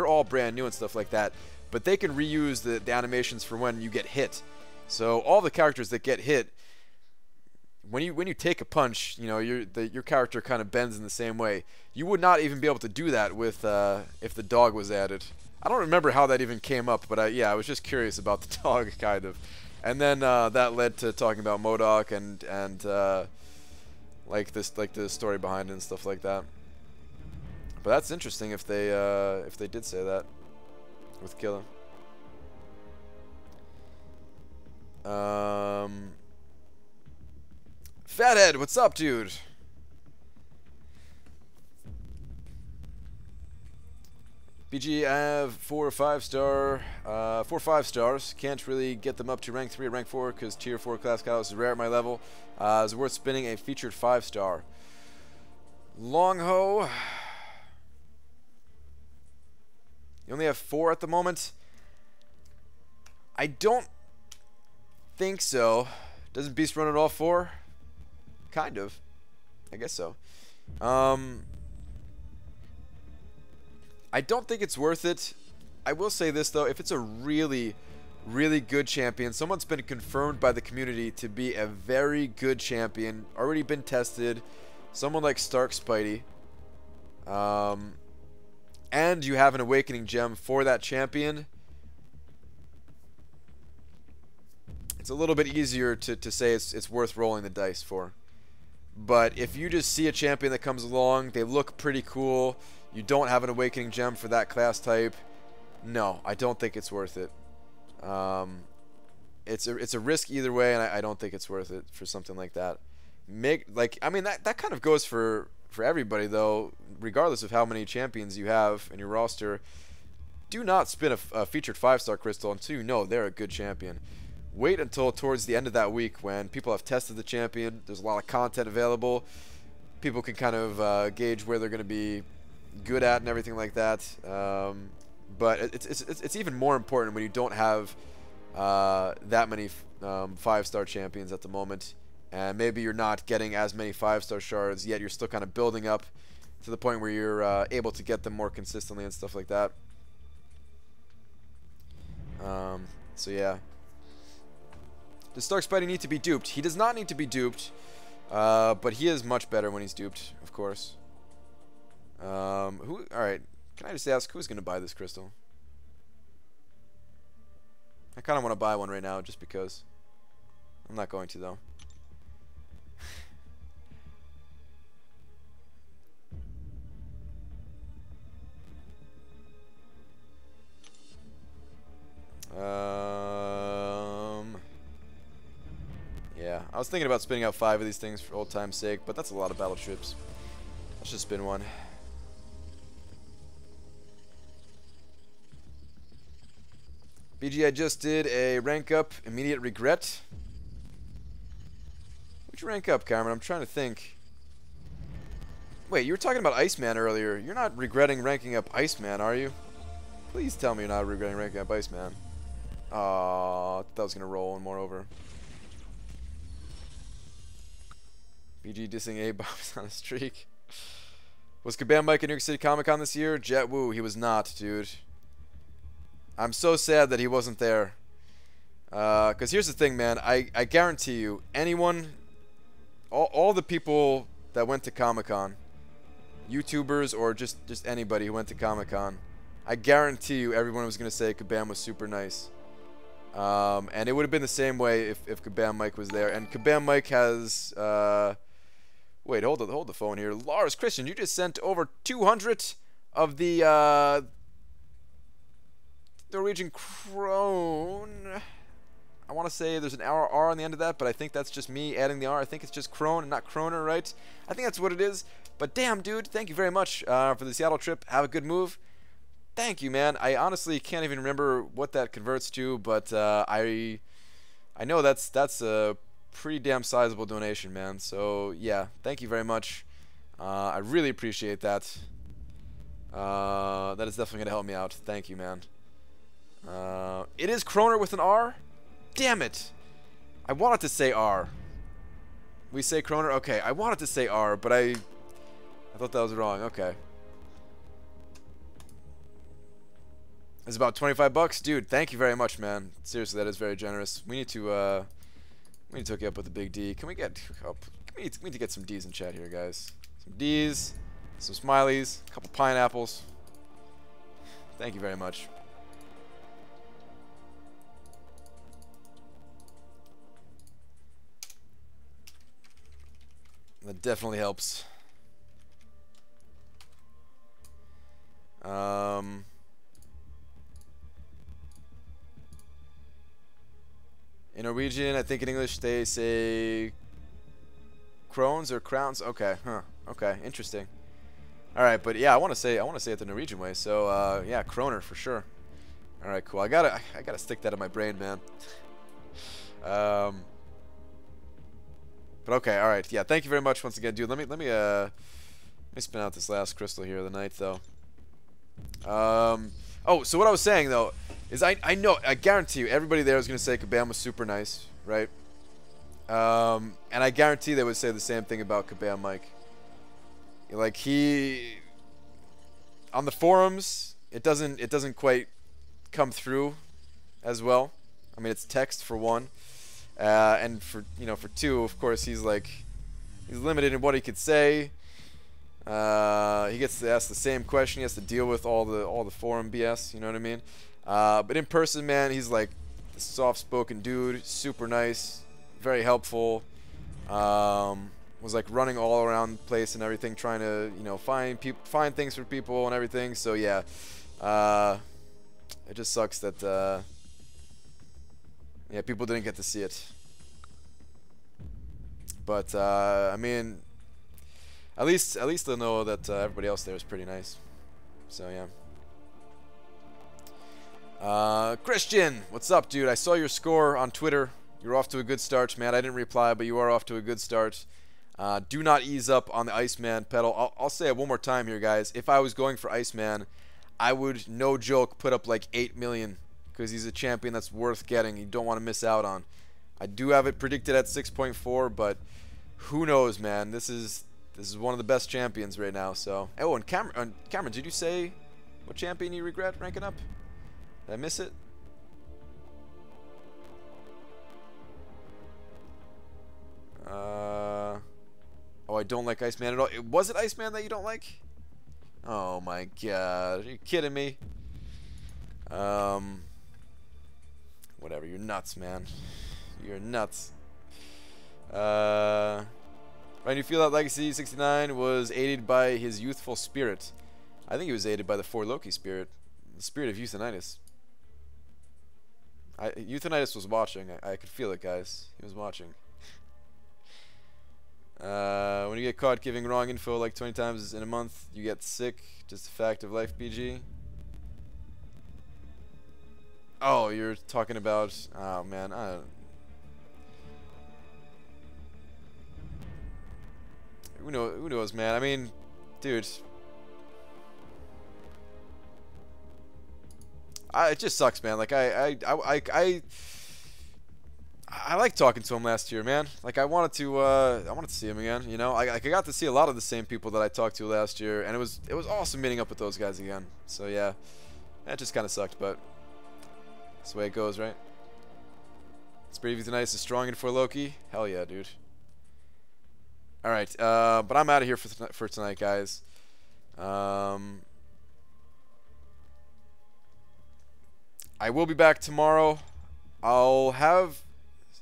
all brand new and stuff like that. But they can reuse the animations for when you get hit. So all the characters that get hit, when you take a punch, you know, your character kind of bends in the same way. You would not even be able to do that with if the dog was added. I don't remember how that even came up, but yeah, I was just curious about the dog, kind of. And then that led to talking about MODOK and like the story behind it and stuff like that. But that's interesting if they did say that with Killer. Fathead, what's up, dude? BG, I have 4 or 5 star, 4 or 5 stars. Can't really get them up to rank 3 or rank 4 because tier 4 class cutouts is rare at my level. Is it worth spinning a featured 5 star? Longho. You only have 4 at the moment? I don't think so. Doesn't Beast run at all 4? Kind of. I guess so. I don't think it's worth it. I will say this, though. If it's a really, really good champion, someone's been confirmed by the community to be a very good champion, already been tested, someone like Stark Spidey, and you have an Awakening Gem for that champion, it's a little bit easier to say it's worth rolling the dice for. But if you just see a champion that comes along, they look pretty cool, you don't have an Awakening Gem for that class type, no, I don't think it's worth it. It's a risk either way, and I don't think it's worth it for something like that. I mean, that kind of goes for everybody, though, regardless of how many champions you have in your roster. Do not spin a featured 5-star crystal until you know they're a good champion. Wait until towards the end of that week when people have tested the champion, there's a lot of content available, people can kind of gauge where they're going to be good at and everything like that. But it's even more important when you don't have that many 5-star champions at the moment, and maybe you're not getting as many 5-star shards, yet you're still kind of building up to the point where you're able to get them more consistently and stuff like that. So yeah. Does Stark Spidey need to be duped? He does not need to be duped, but he is much better when he's duped, of course. Alright, can I just ask, who's going to buy this crystal? I kind of want to buy one right now, just because. I'm not going to, though. Yeah, I was thinking about spinning out 5 of these things for old time's sake, but that's a lot of battle trips. Let's just spin one. BG, I just did a rank up, immediate regret. What'd you rank up, Cameron? I'm trying to think. Wait, you were talking about Iceman earlier. You're not regretting ranking up Iceman, are you? Please tell me you're not regretting ranking up Iceman. Aw, I thought I was going to roll one more over. BG dissing A-bombs on a streak. Was Kabam Mike at New York City Comic Con this year? Jet Woo, he was not, dude. I'm so sad that he wasn't there. Because here's the thing, man. I guarantee you, anyone, all the people that went to Comic-Con, YouTubers or just anybody who went to Comic-Con, I guarantee you everyone was going to say Kabam was super nice. And it would have been the same way if Kabam Mike was there. And Kabam Mike has... wait, hold the phone here. Lars Christian, you just sent over 200 of the Norwegian krone. I want to say there's an R on the end of that, but I think that's just me adding the R. I think it's just krone and not kroner, right? I think that's what it is. But damn, dude, thank you very much for the Seattle trip. Have a good move. Thank you, man. I honestly can't even remember what that converts to, but I know that's a pretty damn sizable donation, man. So yeah, thank you very much. I really appreciate that. That is definitely gonna help me out. Thank you, man. It is kroner with an R. Damn it! I wanted to say R. We say kroner? Okay, I wanted to say R, but I thought that was wrong. Okay. It's about 25 bucks? Dude, thank you very much, man. Seriously, that is very generous. We need to hook you up with a big D. Can we get we need to get some D's in chat here, guys. Some D's, some smileys, a couple pineapples. Thank you very much. That definitely helps. In Norwegian, I think in English they say crones or crowns. Okay, huh? Okay, interesting. All right, but yeah, I want to say it the Norwegian way. So yeah, kroner for sure. All right, cool. I gotta stick that in my brain, man. But okay, all right. Yeah, thank you very much once again, dude. Let me spin out this last crystal here of the night, though. Oh, so what I was saying though is I guarantee you everybody there is gonna say Kabam was super nice, right? And I guarantee they would say the same thing about Kabam Mike. Like on the forums, it doesn't quite come through as well. I mean, it's text for one. And for two, of course, he's limited in what he could say. He gets to ask the same question. He has to deal with all the forum BS. You know what I mean? But in person, man, he's like a soft-spoken dude, super nice, very helpful. Was like running all around the place and everything, trying to find things for people and everything. So yeah, it just sucks that. Yeah, people didn't get to see it. But I mean, at least they'll know that everybody else there is pretty nice. So yeah. Christian, what's up, dude? I saw your score on Twitter. You're off to a good start, man. I didn't reply, but you are off to a good start. Do not ease up on the Iceman pedal. I'll say it one more time here, guys. If I was going for Iceman, I would, no joke, put up like 8 million. Because he's a champion that's worth getting. You don't want to miss out on. I do have it predicted at 6.4, but who knows, man? This is one of the best champions right now. So, oh, and Cameron, did you say what champion you regret ranking up? Did I miss it? Oh, I don't like Iceman at all. Was it Iceman that you don't like? Oh my God, are you kidding me? Whatever, you're nuts, man. You're nuts. Ryan, you feel that Legacy 69 was aided by his youthful spirit? I think he was aided by the 4 Loki spirit. The spirit of Euthanitis. Euthanitis was watching. I could feel it, guys. He was watching. When you get caught giving wrong info like 20 times in a month, you get sick. Just a fact of life, PG. Oh, you're talking about... Oh, man. Who knows, man? I mean, dude. It just sucks, man. Like, I like talking to him last year, man. Like, I wanted to see him again, you know? I got to see a lot of the same people that I talked to last year, and it was awesome meeting up with those guys again. So, yeah. That just kind of sucked, but... That's the way it goes, right? Spirit of Tonight's is strong in for Loki. Hell yeah, dude. All right, but I'm out of here for tonight, guys. I will be back tomorrow. I'll have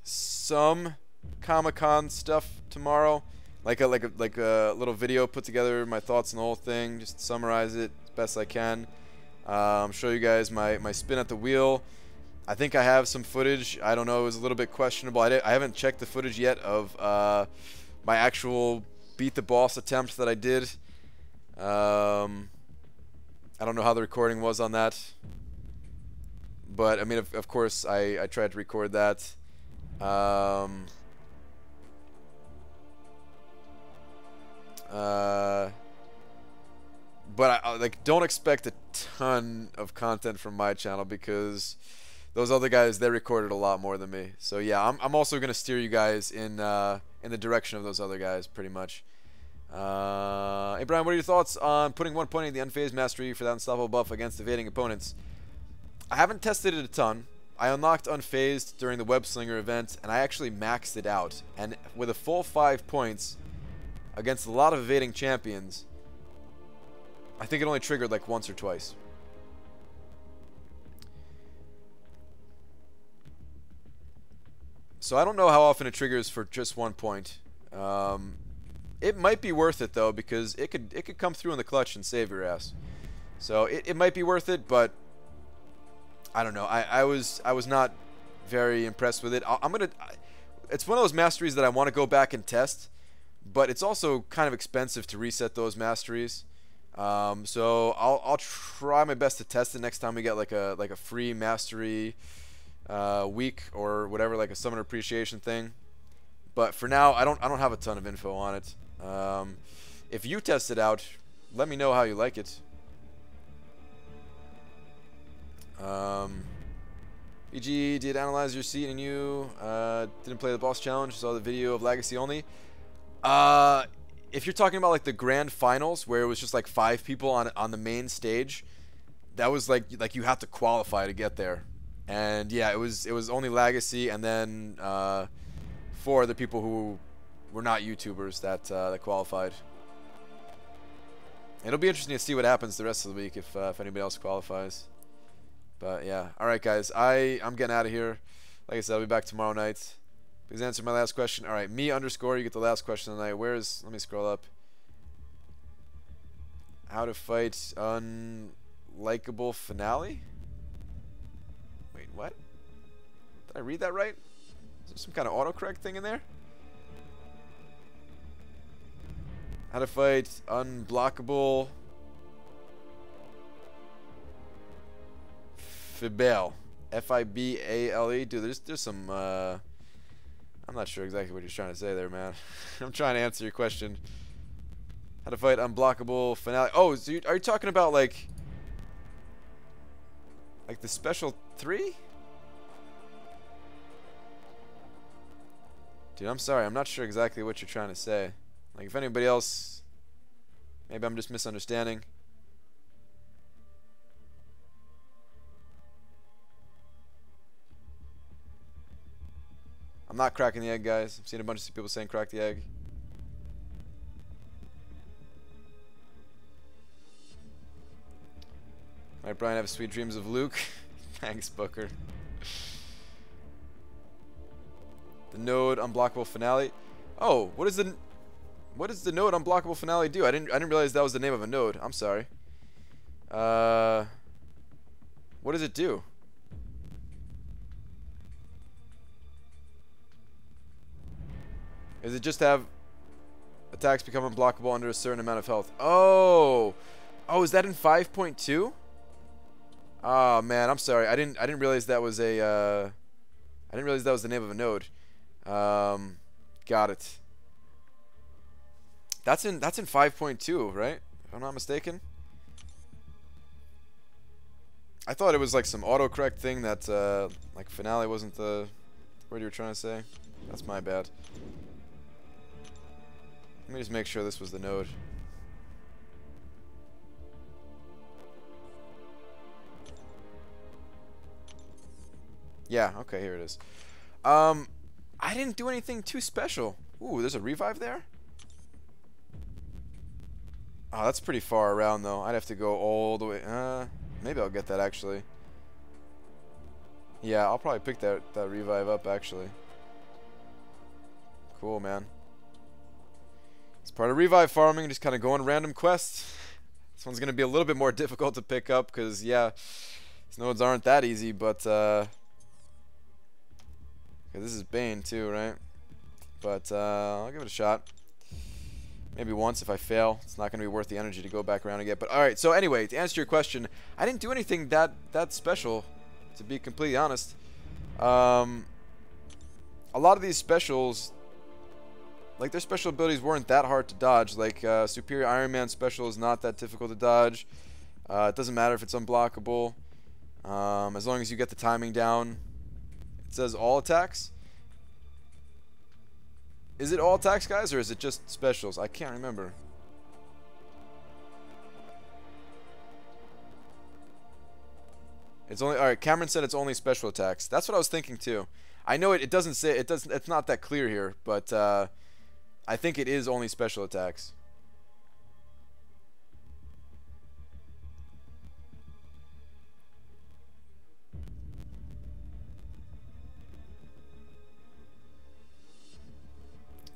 some Comic-Con stuff tomorrow, like a little video put together, my thoughts on the whole thing, just summarize it as best I can. Show you guys my spin at the wheel. I think I have some footage. I don't know, it was a little bit questionable. I haven't checked the footage yet of my actual beat the boss attempt that I did. I don't know how the recording was on that, but I mean, of course, I tried to record that. But I like don't expect a ton of content from my channel because those other guys, they recorded a lot more than me. So yeah, I'm also gonna steer you guys in the direction of those other guys, pretty much. Hey Brian, what are your thoughts on putting 1 point in the unfazed mastery for that unstoppable buff against evading opponents? I haven't tested it a ton. I unlocked unfazed during the web slinger event, and I actually maxed it out. And with a full 5 points against a lot of evading champions, I think it only triggered like once or twice. So I don't know how often it triggers for just 1 point. It might be worth it though, because it could come through in the clutch and save your ass. So it might be worth it, but I don't know. I was not very impressed with it. It's one of those masteries that I want to go back and test, but it's also kind of expensive to reset those masteries. So I'll try my best to test it next time we get like a free mastery week or whatever, like a summoner appreciation thing. But for now, I don't have a ton of info on it. If you test it out, let me know how you like it. EG did analyze your seat and you didn't play the boss challenge. Saw the video of Legacy only. If you're talking about like the grand finals where it was just like 5 people on the main stage, that was like you have to qualify to get there. And yeah, it was only Legacy and then 4 other people who were not YouTubers that qualified. It'll be interesting to see what happens the rest of the week if anybody else qualifies. But yeah, all right, guys, I'm getting out of here. Like I said, I'll be back tomorrow night. Please answer my last question. All right, me underscore, you get the last question tonight. Let me scroll up. How to fight unlikable finale? Wait, what? Did I read that right? Is there some kind of autocorrect thing in there? How to fight unblockable Fibale. F-I-B-A-L-E. Dude, there's some I'm not sure exactly what you're trying to say there, man. I'm trying to answer your question. How to fight unblockable finale. Oh, so are you talking about like the special 3? Dude, I'm sorry. I'm not sure exactly what you're trying to say. Like, if anybody else, maybe I'm just misunderstanding. I'm not cracking the egg, guys. I've seen a bunch of people saying crack the egg. Alright, Brian, have sweet dreams of Luke. Thanks, Booker. The node unblockable finale. Oh, what is the node unblockable finale do? I didn't realize that was the name of a node. I'm sorry. What does it do? Is it just have attacks become unblockable under a certain amount of health? Oh, is that in 5.2? Oh man, I'm sorry. I didn't realize that was a I didn't realize that was the name of a node. Got it. That's in 5.2, right? If I'm not mistaken. I thought it was like some autocorrect thing that like finale wasn't the word you were trying to say. That's my bad. Let me just make sure this was the node. Yeah, okay, here it is. I didn't do anything too special. Ooh, there's a revive there? Oh, that's pretty far around, though. I'd have to go all the way. Maybe I'll get that, actually. Yeah, I'll probably pick that revive up, actually. Cool, man. It's part of revive farming, just kind of going random quests. This one's going to be a little bit more difficult to pick up, because, yeah, these nodes aren't that easy, but, okay, this is Bane, too, right? But, I'll give it a shot. Maybe once. If I fail, it's not going to be worth the energy to go back around again. But alright, so anyway, to answer your question, I didn't do anything that special, to be completely honest. A lot of these specials, like, their special abilities weren't that hard to dodge. Like, Superior Iron Man special is not that difficult to dodge. It doesn't matter if it's unblockable. As long as you get the timing down. It says all attacks. Is it all attacks, guys, or is it just specials? I can't remember. It's only, alright, Cameron said it's only special attacks. That's what I was thinking too. I know it doesn't say, it's not that clear here, but I think it is only special attacks.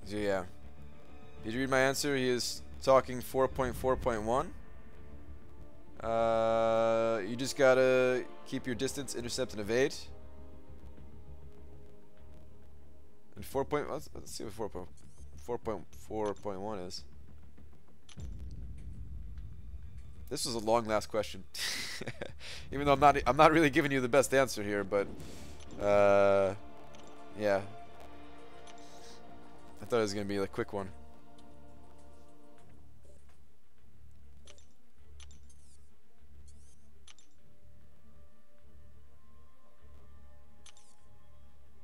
So yeah. Did you read my answer? He is talking 4.4.1. You just gotta keep your distance, intercept, and evade. And let's see what 4.4.1 is. This was a long last question. Even though I'm not really giving you the best answer here, but yeah. I thought it was gonna be a quick one.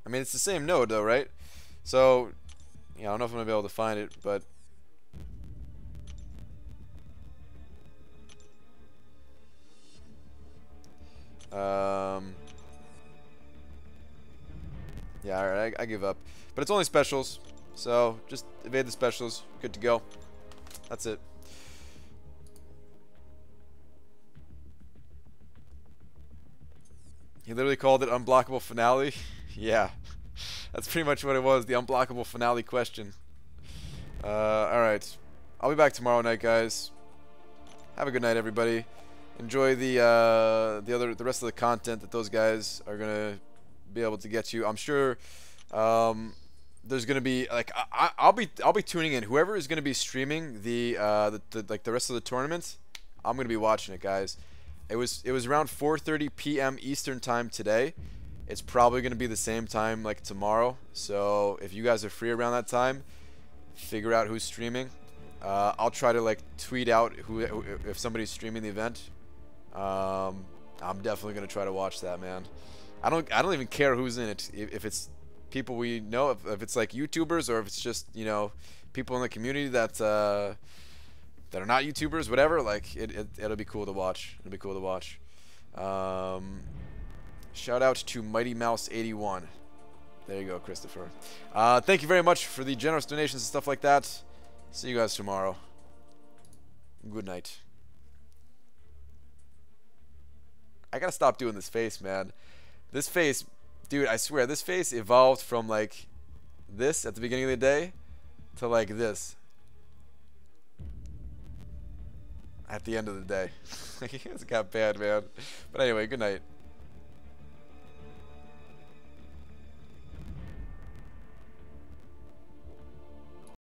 I mean, it's the same node though, right? So, yeah, I don't know if I'm gonna be able to find it, but yeah, alright, I give up. But it's only specials. So, just evade the specials. Good to go. That's it. He literally called it unblockable finale. Yeah. That's pretty much what it was, the unblockable finale question. Alright. I'll be back tomorrow night, guys. Have a good night, everybody. Enjoy the rest of the content that those guys are gonna be able to get you. I'm sure there's gonna be like I'll be tuning in. Whoever is gonna be streaming the rest of the tournament, I'm gonna be watching it, guys. It was around 4:30 p.m. Eastern time today. It's probably gonna be the same time like tomorrow. So if you guys are free around that time, figure out who's streaming. I'll try to like tweet out if somebody's streaming the event. I'm definitely gonna try to watch that, man. I don't even care who's in it. If it's people we know, if it's like YouTubers, or if it's just, you know, people in the community that are not YouTubers, whatever, like it'll be cool to watch. It'll be cool to watch. Shout out to Mighty Mouse 81. There you go, Christopher. Thank you very much for the generous donations and stuff like that. See you guys tomorrow. Good night. I gotta stop doing this face, man. This face, dude, I swear, this face evolved from like this at the beginning of the day to like this at the end of the day. It's got bad, man. But anyway, good night.